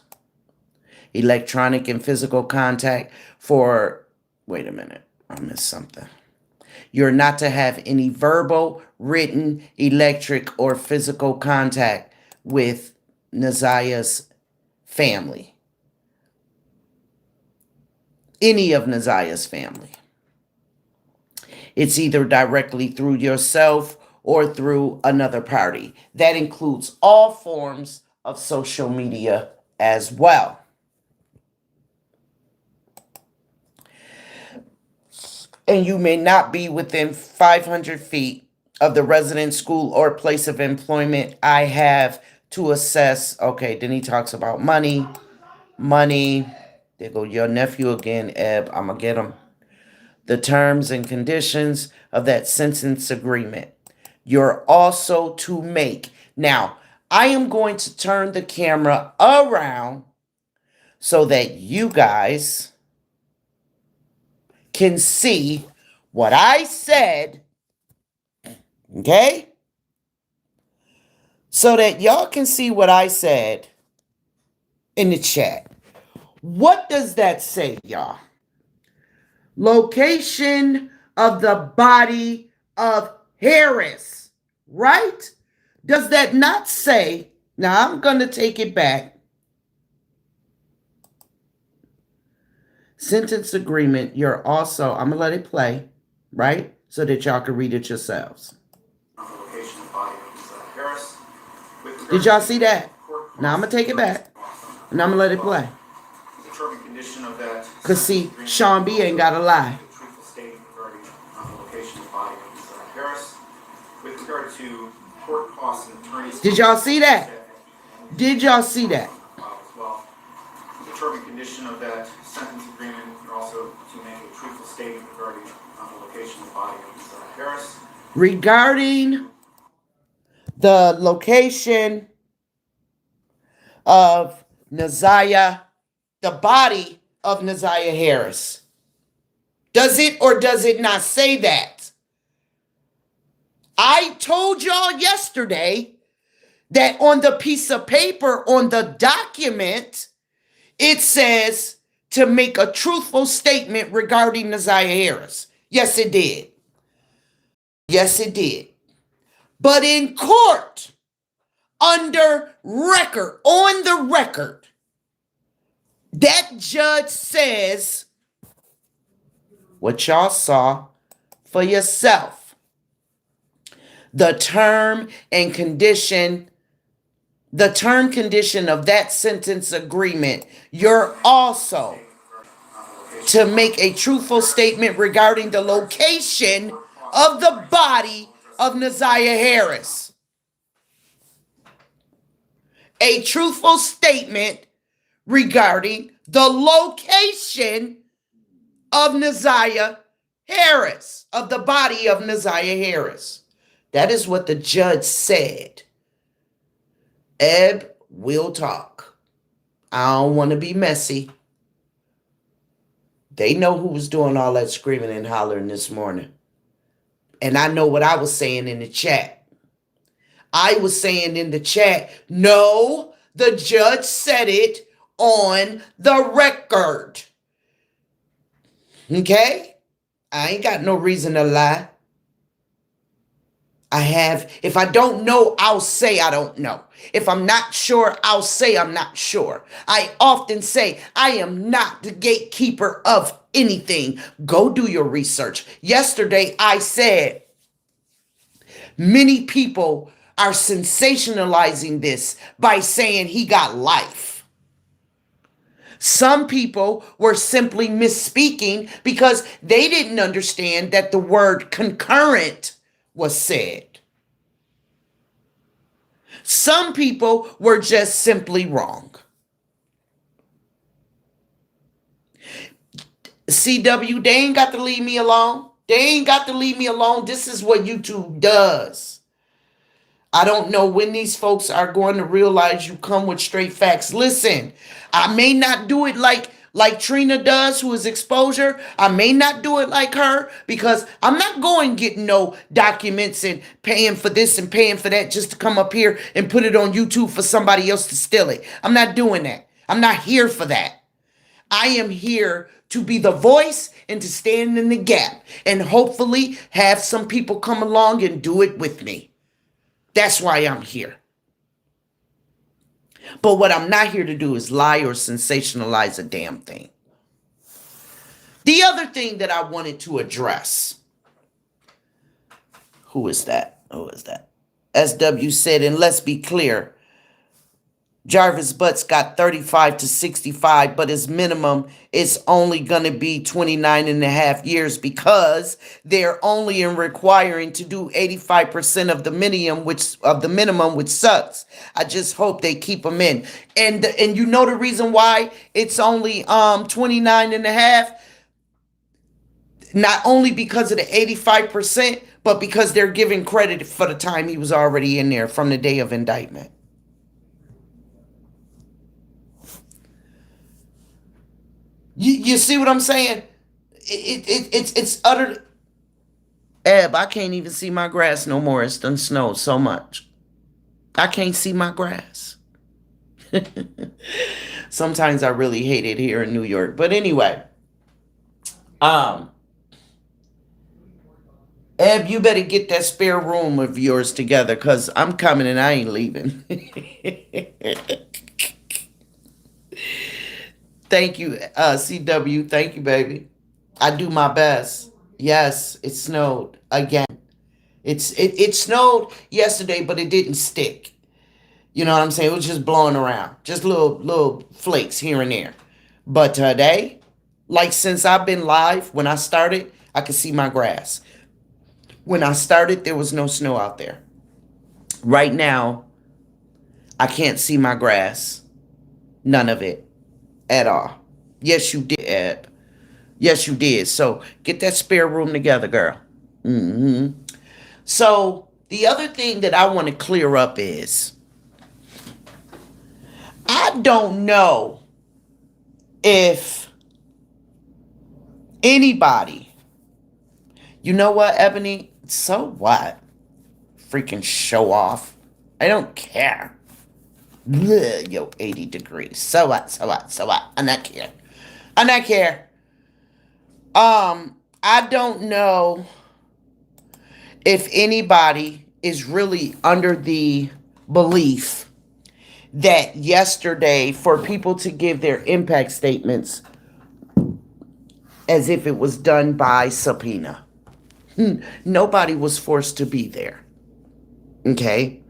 Electronic and physical contact for, wait a minute, I missed something. You're not to have any verbal, written, electric, or physical contact with Naziah's family. Any of Naziah's family. It's either directly through yourself or through another party. That includes all forms of social media as well. And you may not be within 500 feet of the residence, school, or place of employment. I have to assess. Okay, then he talks about money. There go your nephew again, Eb. I'm going to get him. The terms and conditions of that sentence agreement. You're also to make. Now, I am going to turn the camera around so that you guys can see what I said. Okay? So that y'all can see what I said in the chat. What does that say, y'all? Location of the body of Harris, right? Does that not say, now I'm going to take it back. Sentence agreement, you're also, I'm going to let it play, right? So that y'all can read it yourselves. Did y'all see that? Now I'm going to take it back and I'm going to let it play. Because see, Sean B ain't got to lie. Did y'all see that? Did y'all see that? The term and condition of that sentence agreement, you're also to make a truthful statement regarding the location of the body of Harris. Regarding the location of Naziah, the body of Naziah Harris. Does it or does it not say that? I told y'all yesterday that on the piece of paper, on the document, it says to make a truthful statement regarding Naziah Harris. Yes, it did. Yes, it did. But in court, under record, on the record, that judge says what y'all saw for yourself. The term condition of that sentence agreement, you're also to make a truthful statement regarding the location of the body of Naziah Harris. A truthful statement regarding the location of Naziah Harris, of the body of Naziah Harris. That is what the judge said. Eb, we'll talk. I don't want to be messy. They know who was doing all that screaming and hollering this morning. And I know what I was saying in the chat. I was saying in the chat, no, the judge said it on the record. Okay? I ain't got no reason to lie. If I don't know, I'll say I don't know. If I'm not sure, I'll say I'm not sure. I often say I am not the gatekeeper of anything. Go do your research. Yesterday, I said many people are sensationalizing this by saying he got life. Some people were simply misspeaking because they didn't understand that the word concurrent was said. Some people were just simply wrong. CW, they ain't got to leave me alone. They ain't got to leave me alone. This is what YouTube does. I don't know when these folks are going to realize you come with straight facts. Listen, I may not do it like Trina does, who is Exposure. I may not do it like her because I'm not going getting no documents and paying for this and paying for that just to come up here and put it on YouTube for somebody else to steal it. I'm not doing that. I'm not here for that. I am here to be the voice and to stand in the gap and hopefully have some people come along and do it with me. That's why I'm here. But what I'm not here to do is lie or sensationalize a damn thing. The other thing that I wanted to address. Who is that? SW said, and let's be clear, Jarvis Butts got 35 to 65, but his minimum is only going to be 29 and a half years because they're only requiring to do 85% of the minimum, which sucks. I just hope they keep him in. And you know the reason why it's only 29 and a half? Not only because of the 85%, but because they're giving credit for the time he was already in there from the day of indictment. You see what I'm saying? It's utter. Eb, I can't even see my grass no more. It's done snowed so much. I can't see my grass. Sometimes I really hate it here in New York. But anyway. Eb, you better get that spare room of yours together because I'm coming and I ain't leaving. Thank you, CW. Thank you, baby. I do my best. Yes, it snowed again. It snowed yesterday, but it didn't stick. You know what I'm saying? It was just blowing around. Just little flakes here and there. But today, like since I've been live, when I started, I could see my grass. When I started, there was no snow out there. Right now, I can't see my grass. None of it. At all. Yes, you did, Ed. Yes, you did. So get that spare room together, girl. So The other thing that I want to clear up is I don't know if anybody, you know what, Ebony? So what? Freaking show off. I don't care. Bleh, yo, 80 degrees. So what? So what? So what? I not care. I not care. I don't know if anybody is really under the belief that yesterday for people to give their impact statements as if it was done by subpoena. Nobody was forced to be there. Okay?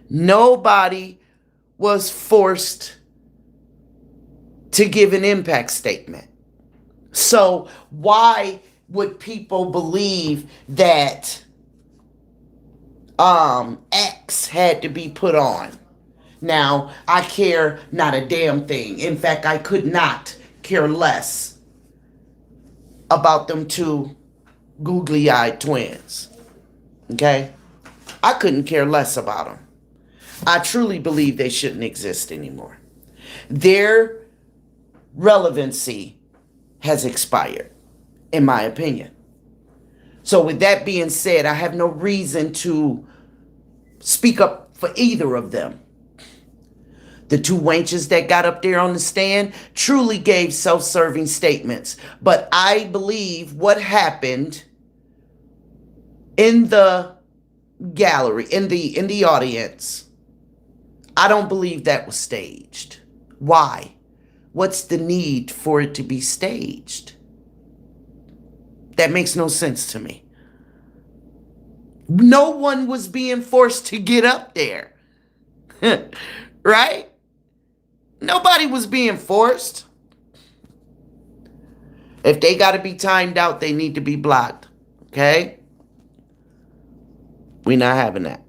Nobody was forced to give an impact statement. So why would people believe that X had to be put on? Now, I care not a damn thing. In fact, I could not care less about them two googly-eyed twins. Okay? I couldn't care less about them. I truly believe they shouldn't exist anymore. Their relevancy has expired, in my opinion. So with that being said, I have no reason to speak up for either of them. The two wenches that got up there on the stand truly gave self-serving statements. But I believe what happened in the gallery, in the audience, I don't believe that was staged. Why? What's the need for it to be staged? That makes no sense to me. No one was being forced to get up there. Right? Nobody was being forced. If they got to be timed out, they need to be blocked. Okay? We're not having that.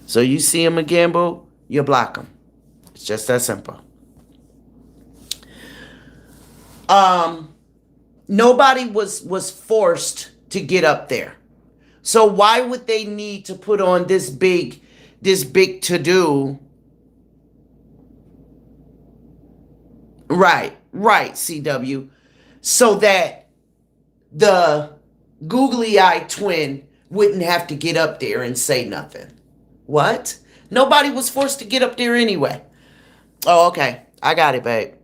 So you see him again, boo, you block him. It's just that simple. Nobody was forced to get up there. So why would they need to put on this big to-do? Right, CW. So that the googly-eyed twin wouldn't have to get up there and say nothing. What? Nobody was forced to get up there anyway. Oh, okay. I got it, babe.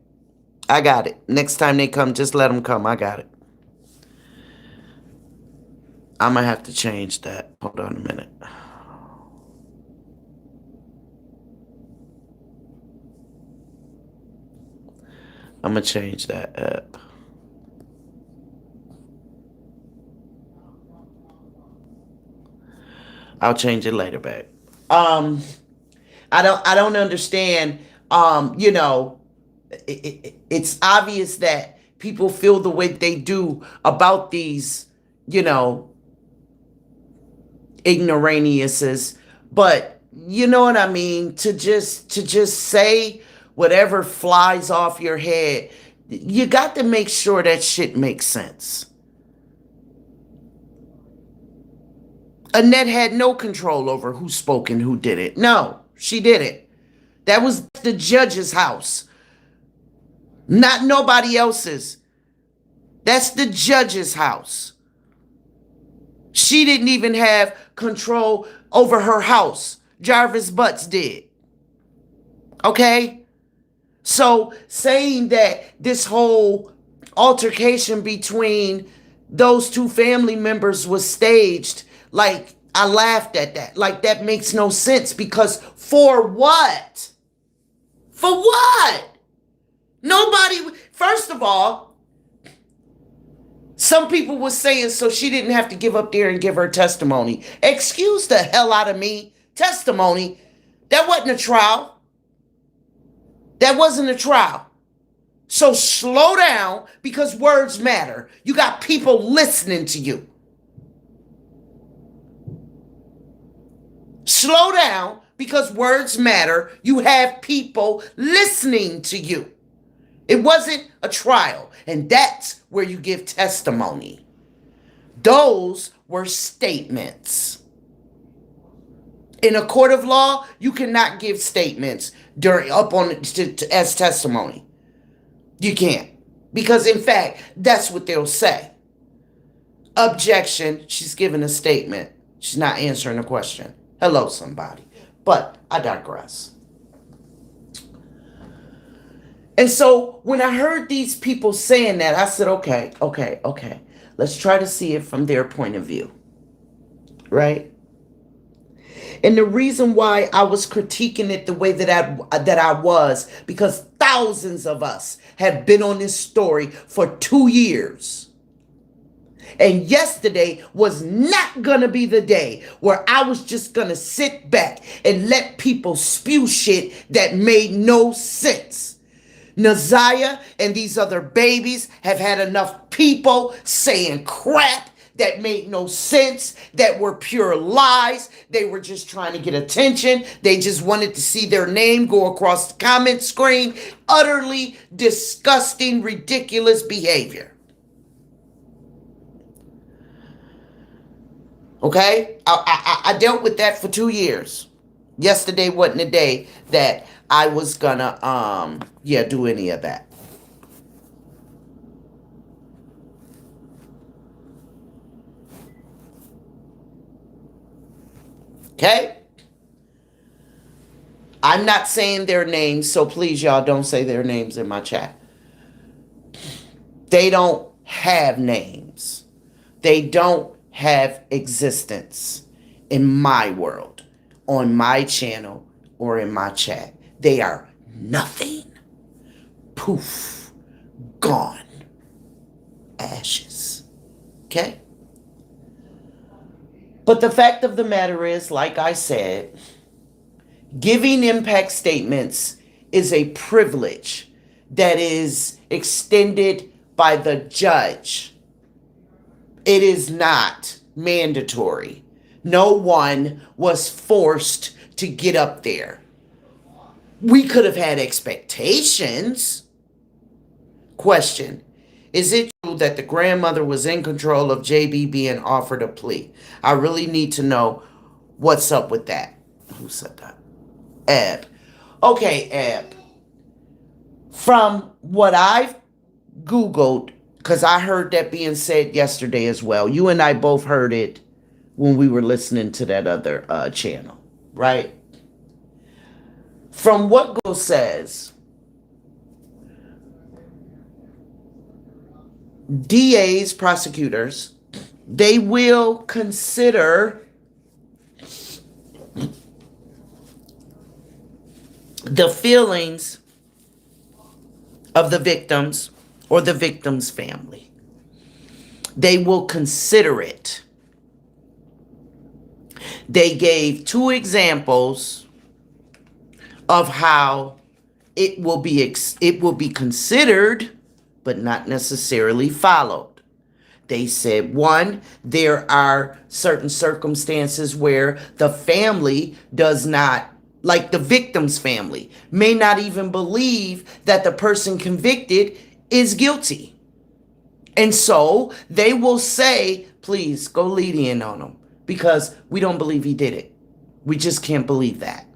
I got it. Next time they come, just let them come. I got it. I'm going to have to change that. Hold on a minute. I'm going to change that up. I'll change it later, babe. I don't understand. It's obvious that people feel the way they do about these, ignoramuses, but you know what I mean? To just say whatever flies off your head, you got to make sure that shit makes sense. Annette had no control over who spoke and who did it. No, she didn't. That was the judge's house, not nobody else's. That's the judge's house. She didn't even have control over her house. Jarvis Butts did. Okay? So saying that this whole altercation between those two family members was staged, like, I laughed at that. Like, that makes no sense, because for what? For what? Nobody, first of all, some people were saying so she didn't have to give up there and give her testimony. Excuse the hell out of me. Testimony? That wasn't a trial. That wasn't a trial. So slow down, because words matter. You got people listening to you. Slow down, because words matter. You have people listening to you. It wasn't a trial, and that's where you give testimony. Those were statements. In a court of law, you cannot give statements as testimony. You can't. Because in fact, that's what they'll say. Objection, she's giving a statement. She's not answering a question. Hello, somebody. But I digress. And so when I heard these people saying that, I said, okay. Let's try to see it from their point of view. Right? And the reason why I was critiquing it the way that I was, because thousands of us have been on this story for 2 years. And yesterday was not going to be the day where I was just going to sit back and let people spew shit that made no sense. Naziah and these other babies have had enough people saying crap that made no sense, that were pure lies. They were just trying to get attention. They just wanted to see their name go across the comment screen. Utterly disgusting, ridiculous behavior. Okay? I dealt with that for 2 years. Yesterday wasn't the day that I was gonna, do any of that. Okay? I'm not saying their names, so please, y'all, don't say their names in my chat. They don't have names. They don't have existence in my world, on my channel, or in my chat. They are nothing. Poof. Gone. Ashes. Okay? But the fact of the matter is, like I said, giving impact statements is a privilege that is extended by the judge. It is not mandatory. No one was forced to get up there. We could have had expectations. Question. Is it true that the grandmother was in control of JB being offered a plea? I really need to know what's up with that. Who said that? Eb. Okay, Eb. From what I've Googled, because I heard that being said yesterday as well. You and I both heard it when we were listening to that other channel, right? From what Google says, DAs, prosecutors, they will consider the feelings of the victims or the victim's family. They will consider it. They gave 2 examples of how it will be considered, but not necessarily followed. They said, 1, there are certain circumstances where the family does not, like the victim's family, may not even believe that the person convicted is guilty. And so they will say, please go lenient on him because we don't believe he did it. We just can't believe that.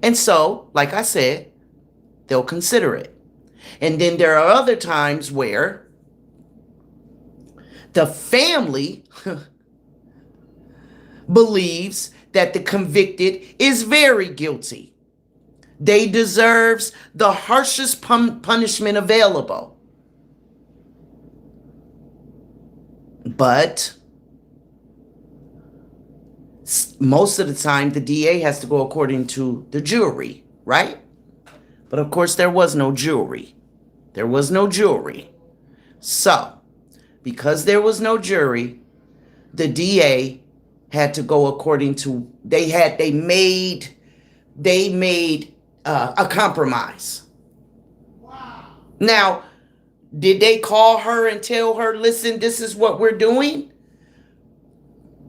And so, like I said, they'll consider it. And then there are other times where the family believes that the convicted is very guilty. They deserves the harshest punishment available. But most of the time, the DA has to go according to the jury, right? But of course, there was no jury. There was no jury. So, because there was no jury, the DA had to go according to, they made a compromise. Wow. Now, did they call her and tell her, listen, this is what we're doing?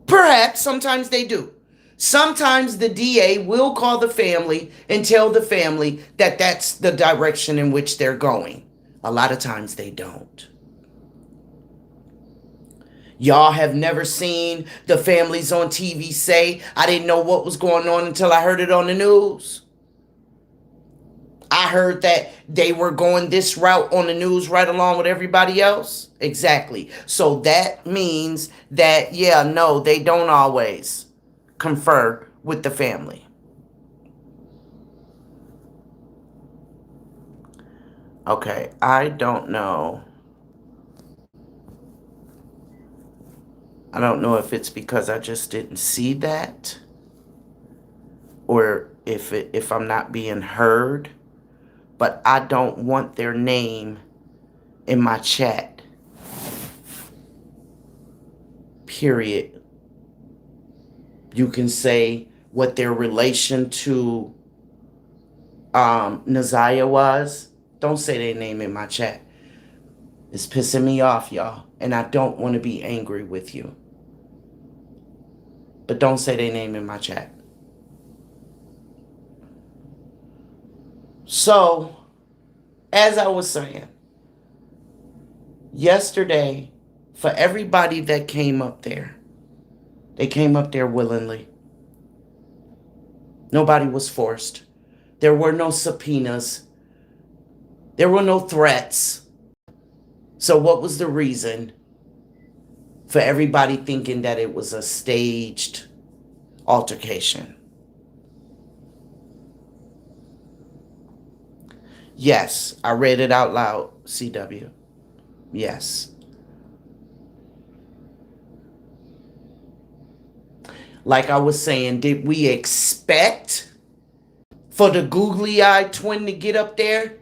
Perhaps, sometimes they do. Sometimes the DA will call the family and tell the family that that's the direction in which they're going. A lot of times they don't. Y'all have never seen the families on TV say, I didn't know what was going on until I heard it on the news. I heard that they were going this route on the news right along with everybody else. Exactly. So that means that, yeah, no, they don't always confer with the family. Okay, I don't know. I don't know if it's because I just didn't see that or if I'm not being heard, but I don't want their name in my chat. Period. You can say what their relation to Naziah was. Don't say their name in my chat. It's pissing me off, y'all. And I don't want to be angry with you. But don't say their name in my chat. So, as I was saying, yesterday, for everybody that came up there, they came up there willingly. Nobody was forced. There were no subpoenas. There were no threats. So what was the reason for everybody thinking that it was a staged altercation? Yes, I read it out loud, CW. Yes. Like I was saying, did we expect for the googly-eyed twin to get up there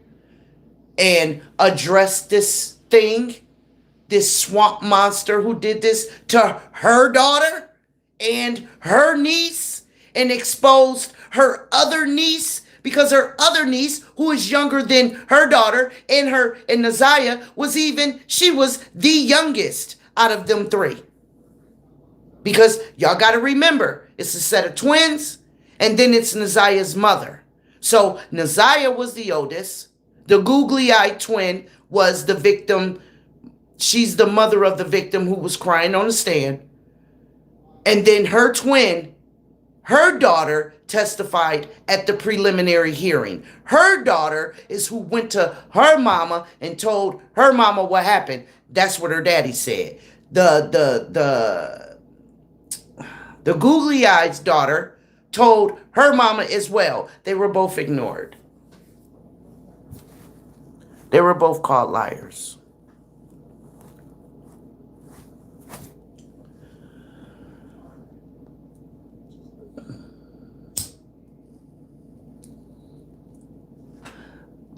and address this thing, this swamp monster who did this to her daughter and her niece and exposed her other niece? Because her other niece, who is younger than her daughter and Naziah, she was the youngest out of them three. Because y'all got to remember, it's a set of twins, and then it's Naziah's mother. So Naziah was the oldest. The googly-eyed twin was the victim. She's the mother of the victim who was crying on the stand. And then her twin, her daughter, testified at the preliminary hearing. Her daughter is who went to her mama and told her mama what happened. That's what her daddy said. The googly-eyed's daughter told her mama as well. They were both ignored. They were both called liars.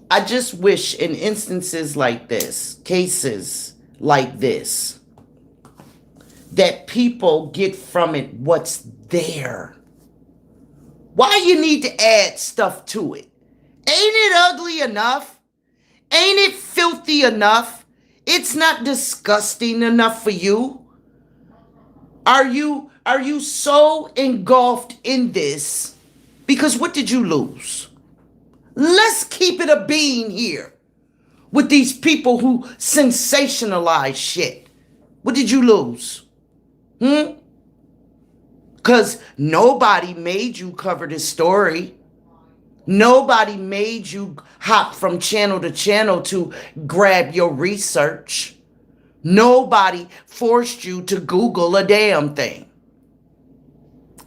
I just wish in instances like this, cases like this, that people get from it what's there. Why you need to add stuff to it? Ain't it ugly enough? Ain't it filthy enough? It's not disgusting enough for you? Are you so engulfed in this? Because what did you lose? Let's keep it a bean here with these people who sensationalize shit. What did you lose? Because nobody made you cover this story. Nobody made you hop from channel to channel to grab your research. Nobody forced you to Google a damn thing.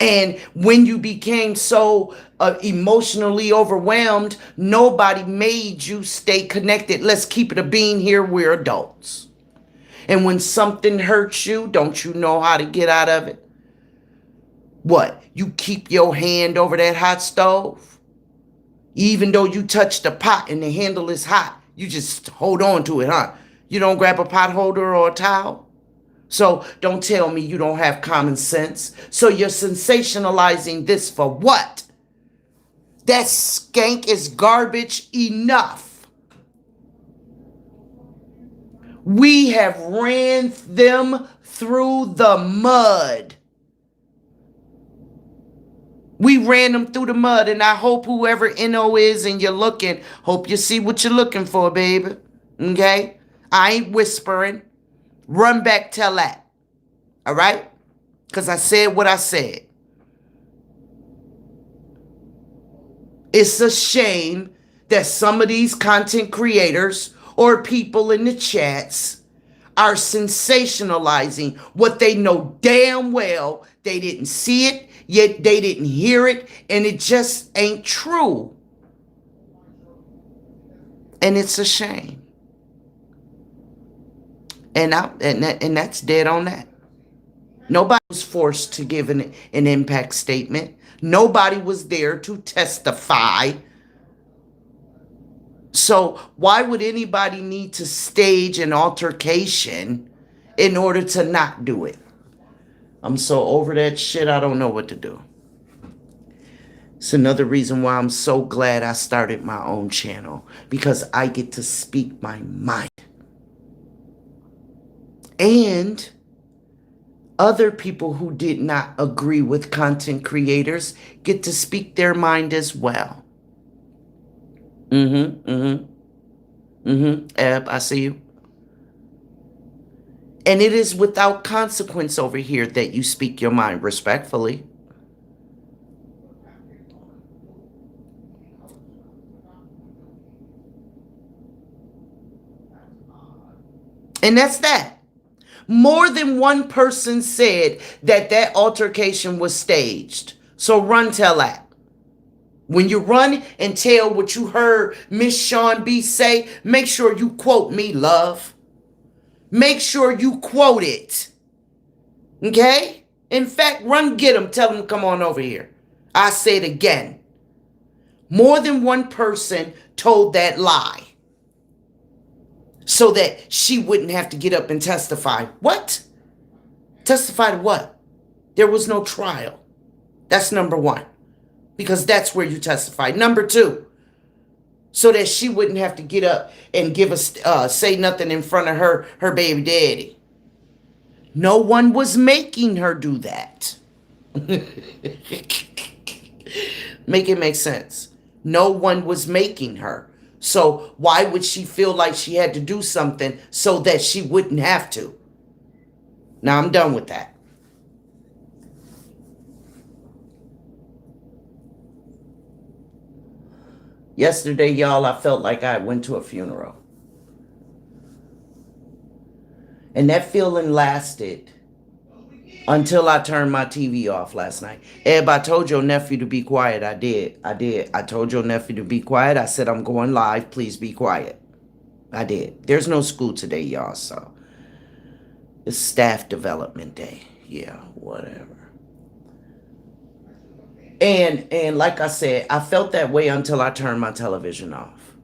And when you became so emotionally overwhelmed, nobody made you stay connected. Let's keep it a bean here. We're adults. And when something hurts you, don't you know how to get out of it? What? You keep your hand over that hot stove? Even though you touch the pot and the handle is hot, you just hold on to it, huh? You don't grab a pot holder or a towel? So don't tell me you don't have common sense. So you're sensationalizing this for what? That skank is garbage enough. We have ran them through the mud. We ran them through the mud, and I hope whoever NO is and you're looking, hope you see what you're looking for, baby. Okay? I ain't whispering. Run back, tell that. All right? Because I said what I said. It's a shame that some of these content creators or people in the chats are sensationalizing what they know damn well they didn't see it, yet they didn't hear it, and it just ain't true. And it's a shame. And that's dead on that. Nobody was forced to give an impact statement. Nobody was there to testify. So why would anybody need to stage an altercation in order to not do it? I'm so over that shit, I don't know what to do. It's another reason why I'm so glad I started my own channel, because I get to speak my mind. And other people who did not agree with content creators get to speak their mind as well. Eb, I see you. And it is without consequence over here that you speak your mind respectfully. And that's that. More than one person said that that altercation was staged. So run tell that. When you run and tell what you heard Miss Sean B say, make sure you quote me, love. Make sure you quote it. Okay? In fact, run get him. Tell him to come on over here. I say it again. More than one person told that lie so that she wouldn't have to get up and testify. What? Testify to what? There was no trial. That's number one. Because that's where you testify. Number two, so that she wouldn't have to get up and give us say nothing in front of her baby daddy. No one was making her do that. Make it make sense. No one was making her. So why would she feel like she had to do something so that she wouldn't have to? Now I'm done with that. Yesterday, y'all, I felt like I went to a funeral. And that feeling lasted until I turned my TV off last night. Eb, I told your nephew to be quiet. I did. I told your nephew to be quiet. I said, I'm going live. Please be quiet. I did. There's no school today, y'all, so it's staff development day. Yeah, whatever. And like I said, I felt that way until I turned my television off.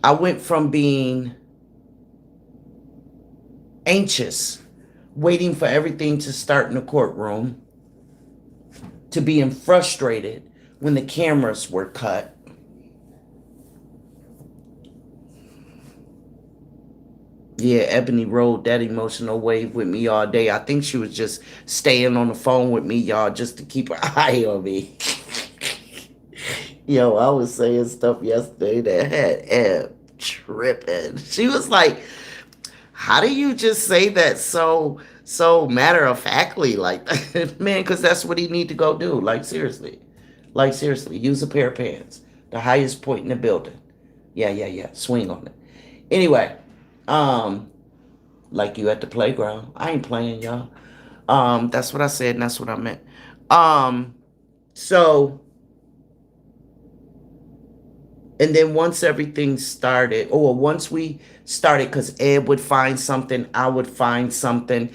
I went from being anxious, waiting for everything to start in the courtroom, to being frustrated when the cameras were cut. Yeah, Ebony rode that emotional wave with me all day. I think she was just staying on the phone with me, y'all, just to keep her eye on me. Yo, I was saying stuff yesterday that had Eb tripping. She was like, how do you just say that so matter-of-factly like that? Man, because that's what he need to go do. Like, seriously. Like, seriously. Use a pair of pants. The highest point in the building. Yeah. Swing on it. Anyway. Like you at the playground. I ain't playing, y'all. That's what I said, and that's what I meant. So, and then once everything started, or once we started, because Ed would find something, I would find something.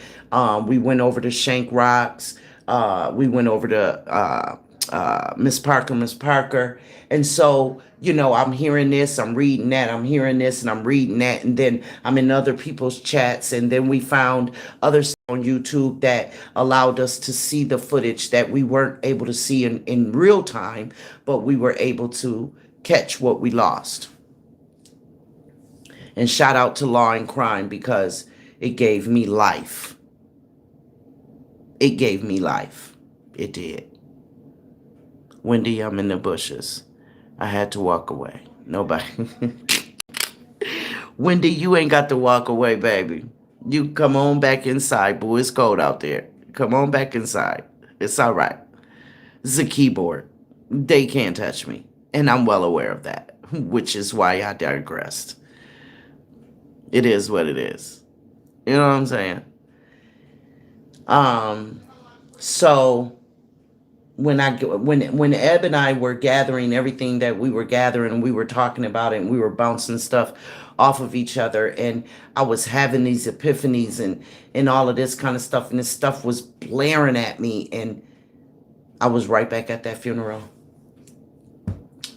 We went over to Shank Rocks. We went over to Miss Parker. And so, you know, I'm hearing this, I'm reading that, I'm hearing this, and I'm reading that. And then I'm in other people's chats. And then we found other stuff on YouTube that allowed us to see the footage that we weren't able to see in real time, but we were able to catch what we lost. And shout out to Law and Crime, because it gave me life. It gave me life. It did. Wendy, I'm in the bushes. I had to walk away. Nobody. Wendy, you ain't got to walk away, baby. You come on back inside, boo. It's cold out there. Come on back inside. It's all right. It's a keyboard. They can't touch me. And I'm well aware of that, which is why I digressed. It is what it is. You know what I'm saying? Um, so when Eb and I were gathering everything that we were gathering, we were talking about it and we were bouncing stuff off of each other, and I was having these epiphanies and all of this kind of stuff, and this stuff was blaring at me, and I was right back at that funeral.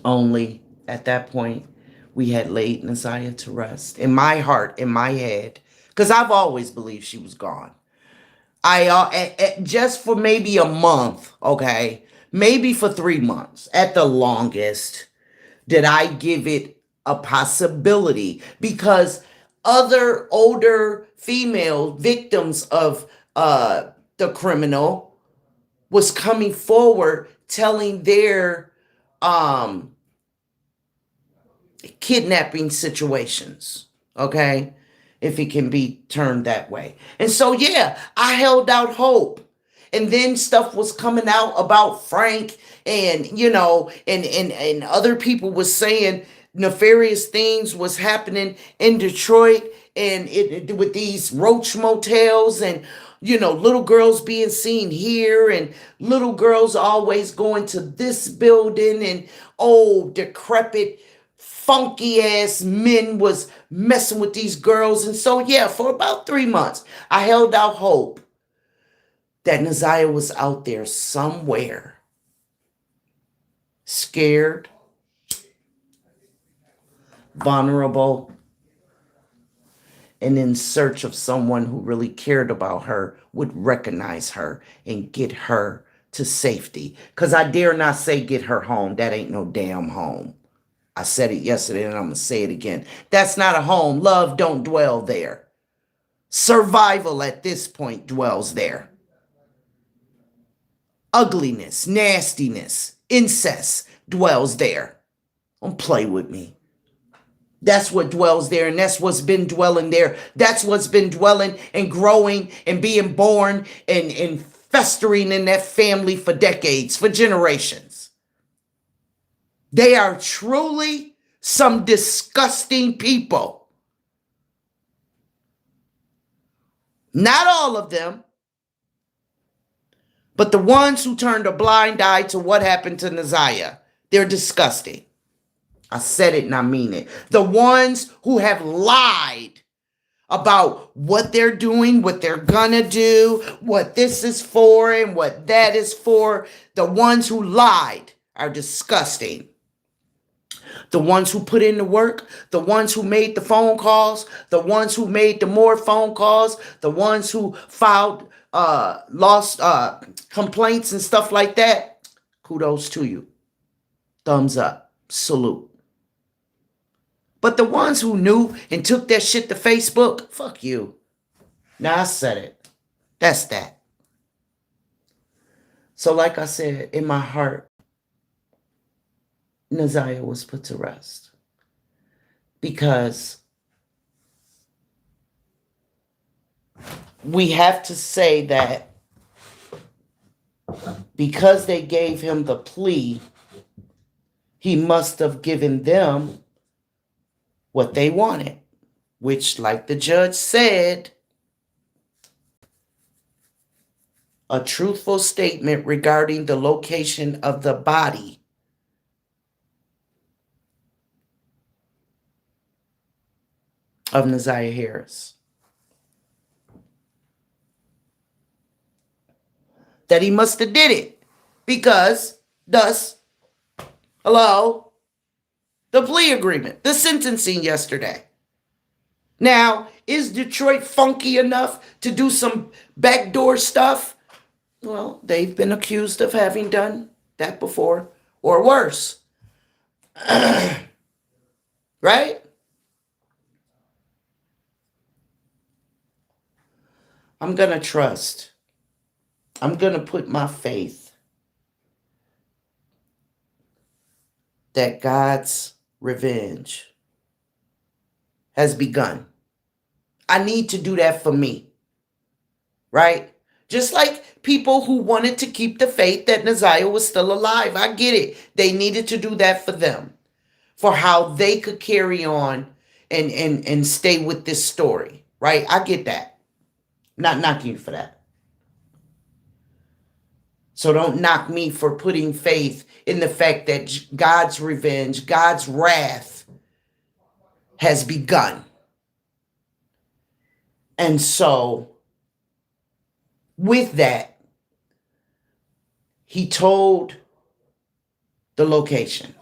Only at that point we had laid Nasiah to rest. In my heart, in my head, because I've always believed she was gone. Just for maybe a month, okay, maybe for 3 months at the longest, did I give it a possibility, because other older female victims of the criminal was coming forward telling their um kidnapping situations, okay? If it can be termed that way. And so, yeah, I held out hope. And then stuff was coming out about Frank, and, and other people was saying nefarious things was happening in Detroit, and with these roach motels, and little girls being seen here, and little girls always going to this building, and old decrepit funky ass men was messing with these girls. And so, yeah, for about 3 months, I held out hope that Nasiah was out there somewhere, scared, vulnerable, and in search of someone who really cared about her, would recognize her and get her to safety. Because I dare not say get her home. That ain't no damn home. I said it yesterday and I'm going to say it again. That's not a home. Love don't dwell there. Survival at this point dwells there. Ugliness, nastiness, incest dwells there. Don't play with me. That's what dwells there, and that's what's been dwelling there. That's what's been dwelling and growing and being born and festering in that family for decades, for generations. They are truly some disgusting people. Not all of them, but the ones who turned a blind eye to what happened to Nasiah, they're disgusting. I said it and I mean it. The ones who have lied about what they're doing, what they're gonna do, what this is for and what that is for, the ones who lied are disgusting. The ones who put in the work, the ones who made the phone calls, the ones who made the more phone calls, the ones who filed lost complaints and stuff like that, kudos to you. Thumbs up. Salute. But the ones who knew and took that shit to Facebook, fuck you. Now I said it. That's that. So like I said, in my heart, Nasiah was put to rest. Because we have to say that because they gave him the plea, he must have given them what they wanted, which, like the judge said, a truthful statement regarding the location of the body of Nasiah Harris. That he must have did it because, thus, hello, the plea agreement, the sentencing yesterday. Now, is Detroit funky enough to do some backdoor stuff? Well, they've been accused of having done that before, or worse. Right? I'm going to trust. I'm going to put my faith that God's revenge has begun. I need to do that for me, right? Just like people who wanted to keep the faith that Naziah was still alive. I get it. They needed to do that for them, for how they could carry on and stay with this story, right? I get that. Not knocking you for that. So don't knock me for putting faith in the fact that God's revenge, God's wrath has begun. And so, with that, he told the location.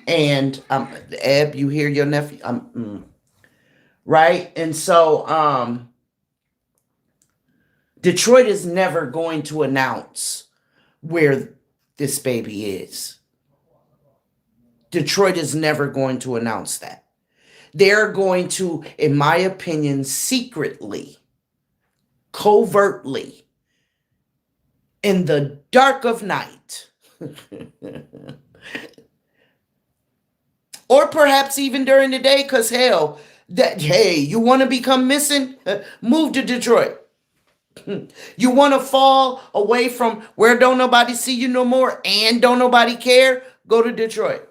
And Eb, you hear your nephew? Right? And so Detroit is never going to announce where this baby is. Detroit is never going to announce that. They're going to, in my opinion, secretly, covertly, in the dark of night, or perhaps even during the day, because hell, hey, you want to become missing? Move to Detroit. You want to fall away from where don't nobody see you no more and don't nobody care? Go to Detroit.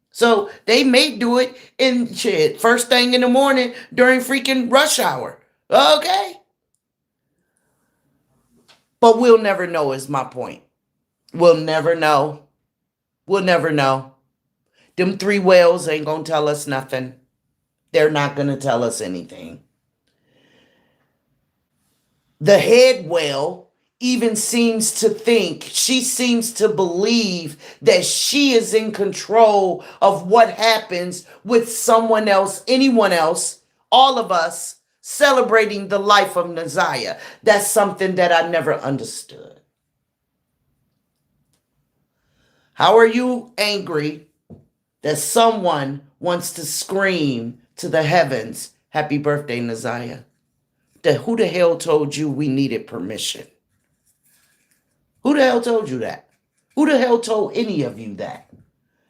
So they may do it in shit first thing in the morning during freaking rush hour. Okay. But we'll never know is my point. We'll never know. We'll never know. Them 3 whales ain't gonna tell us nothing. They're not gonna tell us anything. The head whale even seems to think, she seems to believe that she is in control of what happens with someone else, anyone else, all of us celebrating the life of Naziah. That's something that I never understood. How are you angry that someone wants to scream to the heavens, "Happy birthday, Naziah"? Who the hell told you we needed permission? Who the hell told you that? Who the hell told any of you that?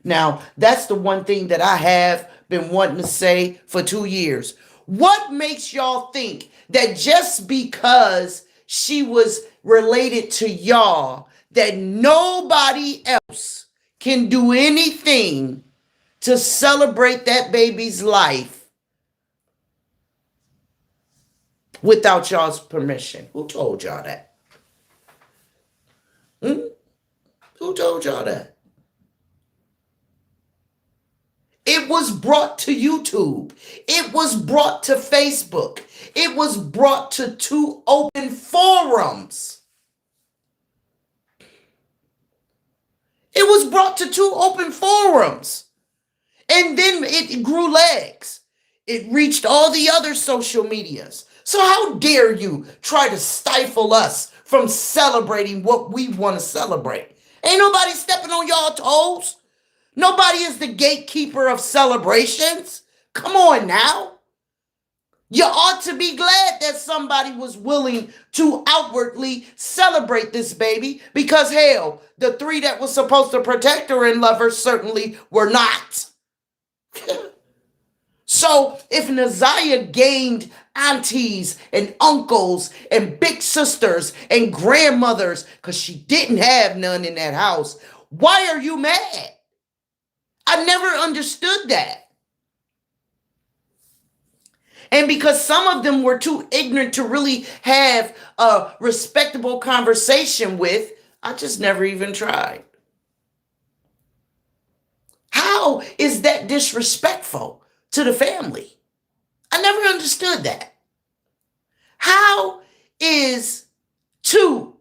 Now, that's the one thing that I have been wanting to say for 2 years. What makes y'all think that just because she was related to y'all, that nobody else can do anything to celebrate that baby's life without y'all's permission? Who told y'all that? Who told y'all that? It was brought to YouTube. It was brought to Facebook. It was brought to 2 open forums. It was brought to 2 open forums. And then it grew legs. It reached all the other social medias. So how dare you try to stifle us from celebrating what we want to celebrate? Ain't nobody stepping on y'all toes. Nobody is the gatekeeper of celebrations. Come on now. You ought to be glad that somebody was willing to outwardly celebrate this baby, because hell, the 3 that was supposed to protect her and love her certainly were not. So if Naziah gained aunties and uncles and big sisters and grandmothers, because she didn't have none in that house, why are you mad? I never understood that. And because some of them were too ignorant to really have a respectable conversation with, I just never even tried. How is that disrespectful to the family? I never understood that. How is 2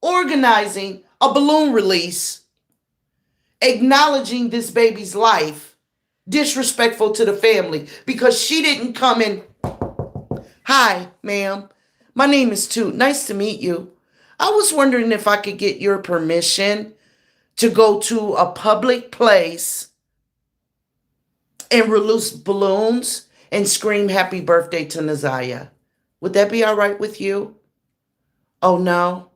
organizing a balloon release, acknowledging this baby's life, disrespectful to the family because she didn't come in? Hi, ma'am. My name is Toot. Nice to meet you. I was wondering if I could get your permission to go to a public place and release balloons and scream happy birthday to Naziah. Would that be all right with you? Oh, no?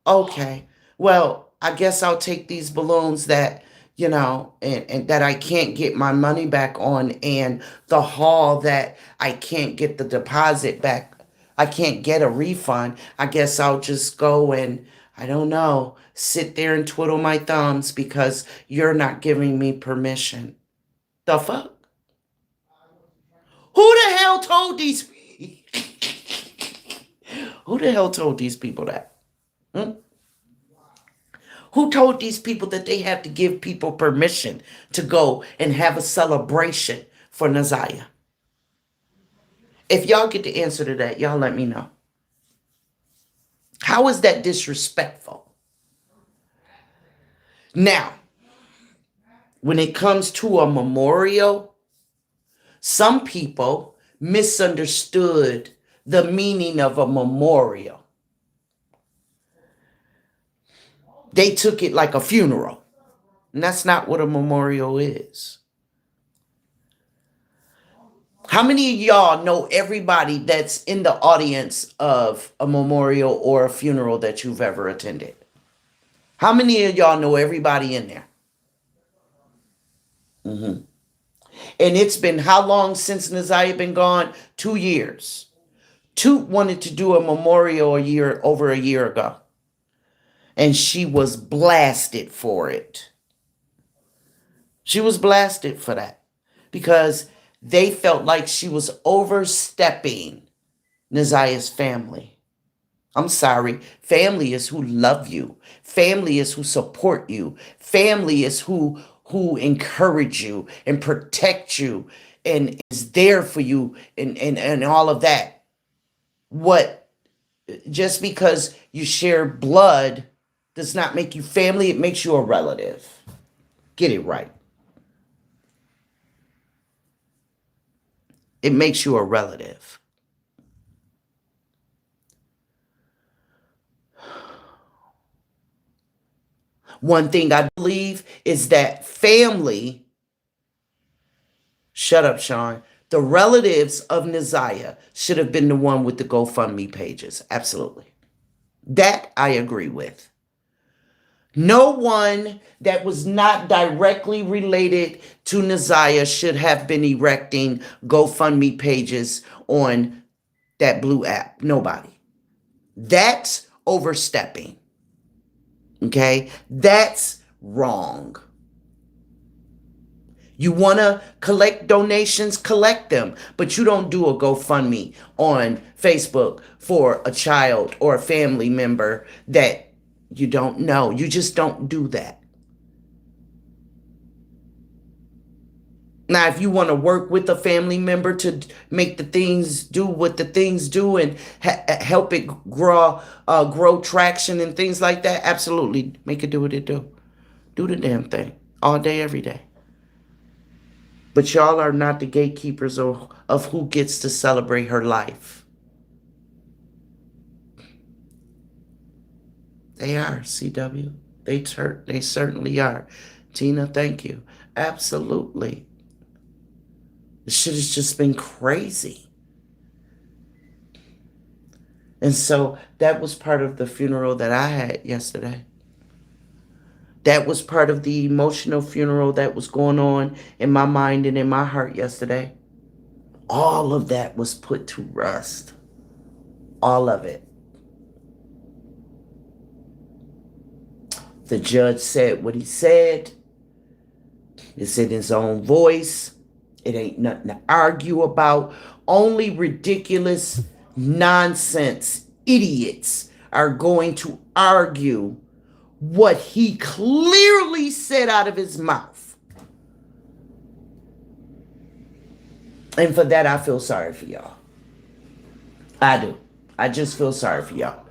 Okay. Well, I guess I'll take these balloons that and that I can't get my money back on, and the hall that I can't get the deposit back. I can't get a refund. I guess I'll just go and, I don't know, sit there and twiddle my thumbs because you're not giving me permission. The fuck? Who the hell told these Who the hell told these people that? Hmm? Who told these people that they have to give people permission to go and have a celebration for Naziah? If y'all get the answer to that, y'all let me know. How is that disrespectful? Now, when it comes to a memorial, some people misunderstood the meaning of a memorial. They took it like a funeral. And that's not what a memorial is. How many of y'all know everybody that's in the audience of a memorial or a funeral that you've ever attended? How many of y'all know everybody in there? And it's been how long since Naziah been gone? 2 years. Toot wanted to do a memorial over a year ago. And she was blasted for it. She was blasted for that. Because they felt like she was overstepping Naziah's family. I'm sorry. Family is who love you. Family is who support you. Family is who encourage you and protect you and is there for you and all of that. Just because you share blood does not make you family. It makes you a relative. Get it right. It makes you a relative. One thing I believe is that family, shut up, Sean, the relatives of Naziah should have been the one with the GoFundMe pages. Absolutely. That I agree with. No one that was not directly related to Naziah should have been erecting GoFundMe pages on that blue app. Nobody. That's overstepping. Okay? That's wrong. You want to collect donations, collect them. But you don't do a GoFundMe on Facebook for a child or a family member that you don't know. You just don't do that. Now, if you want to work with a family member to make the things do what the things do and help it grow traction and things like that, absolutely make it do what it do. Do the damn thing all day, every day. But y'all are not the gatekeepers of who gets to celebrate her life. They are, CW. They certainly are. Tina, thank you. Absolutely. This shit has just been crazy. And so that was part of the funeral that I had yesterday. That was part of the emotional funeral that was going on in my mind and in my heart yesterday. All of that was put to rest. All of it. The judge said what he said. It's in his own voice. It ain't nothing to argue about. Only ridiculous, nonsense idiots are going to argue what he clearly said out of his mouth. And for that, I feel sorry for y'all. I do. I just feel sorry for y'all.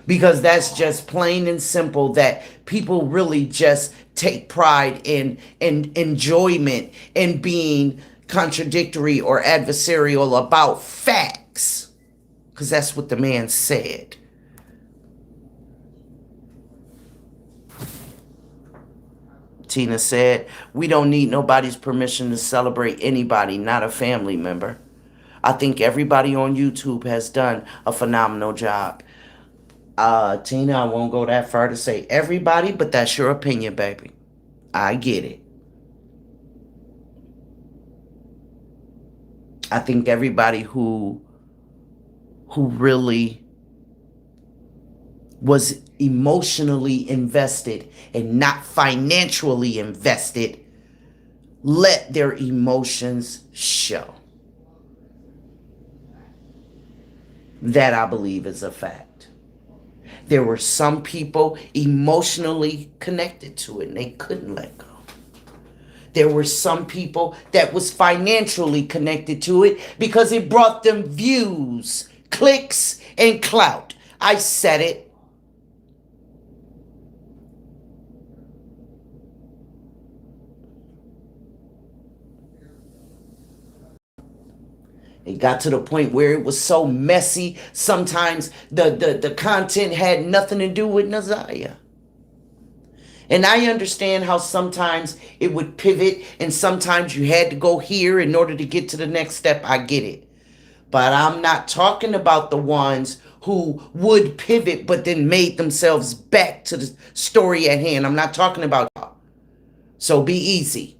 Because that's just plain and simple that people really just take pride in enjoyment in being contradictory or adversarial about facts. Because that's what the man said. Tina said, we don't need nobody's permission to celebrate anybody, not a family member. I think everybody on YouTube has done a phenomenal job. Tina, I won't go that far to say everybody, but that's your opinion, baby. I get it. I think everybody who really was emotionally invested and not financially invested let their emotions show. That I believe is a fact. There were some people emotionally connected to it and they couldn't let go. There were some people that was financially connected to it because it brought them views, clicks, and clout. I said it. It got to the point where it was so messy. Sometimes the content had nothing to do with Naziah. And I understand how sometimes it would pivot and sometimes you had to go here in order to get to the next step. I get it. But I'm not talking about the ones who would pivot but then made themselves back to the story at hand. I'm not talking about y'all. So be easy.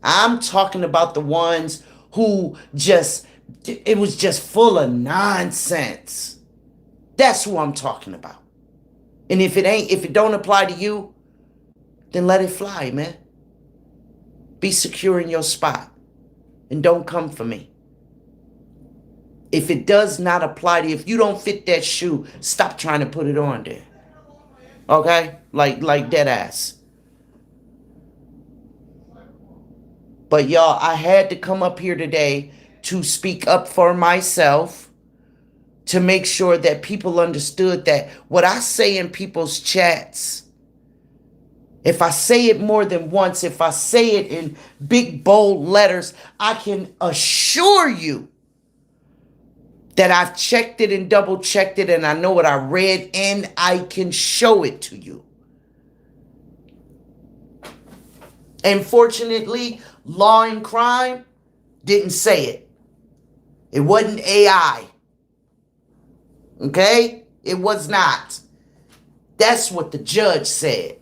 I'm talking about the ones who just, it was just full of nonsense. That's who I'm talking about. And if it don't apply to you, then let it fly, man. Be secure in your spot and don't come for me. If it does not apply to you, if you don't fit that shoe, stop trying to put it on there. Okay? Like dead ass. But y'all, I had to come up here today to speak up for myself, to make sure that people understood that what I say in people's chats, if I say it more than once, if I say it in big, bold letters, I can assure you that I've checked it and double checked it and I know what I read and I can show it to you. And fortunately, Law and Crime didn't say it. It wasn't AI. Okay? It was not. That's what the judge said.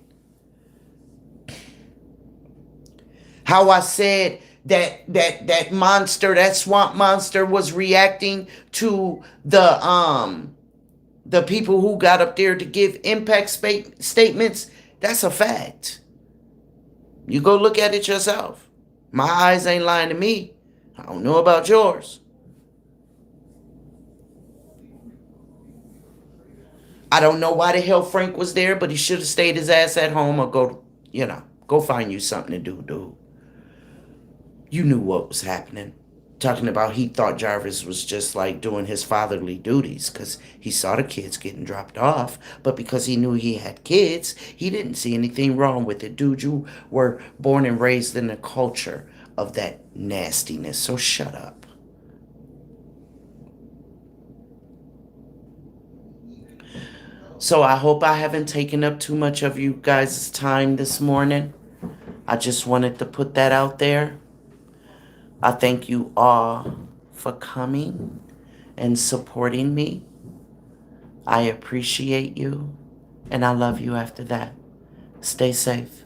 How I said that monster, that swamp monster was reacting to the people who got up there to give impact statements. That's a fact. You go look at it yourself. My eyes ain't lying to me. I don't know about yours. I don't know why the hell Frank was there, but he should have stayed his ass at home or go find you something to do, dude. You knew what was happening. Talking about he thought Jarvis was just like doing his fatherly duties because he saw the kids getting dropped off. But because he knew he had kids, he didn't see anything wrong with it. Dude, you were born and raised in the culture of that nastiness. So shut up. So I hope I haven't taken up too much of you guys' time this morning. I just wanted to put that out there. I thank you all for coming and supporting me. I appreciate you, and I love you after that. Stay safe.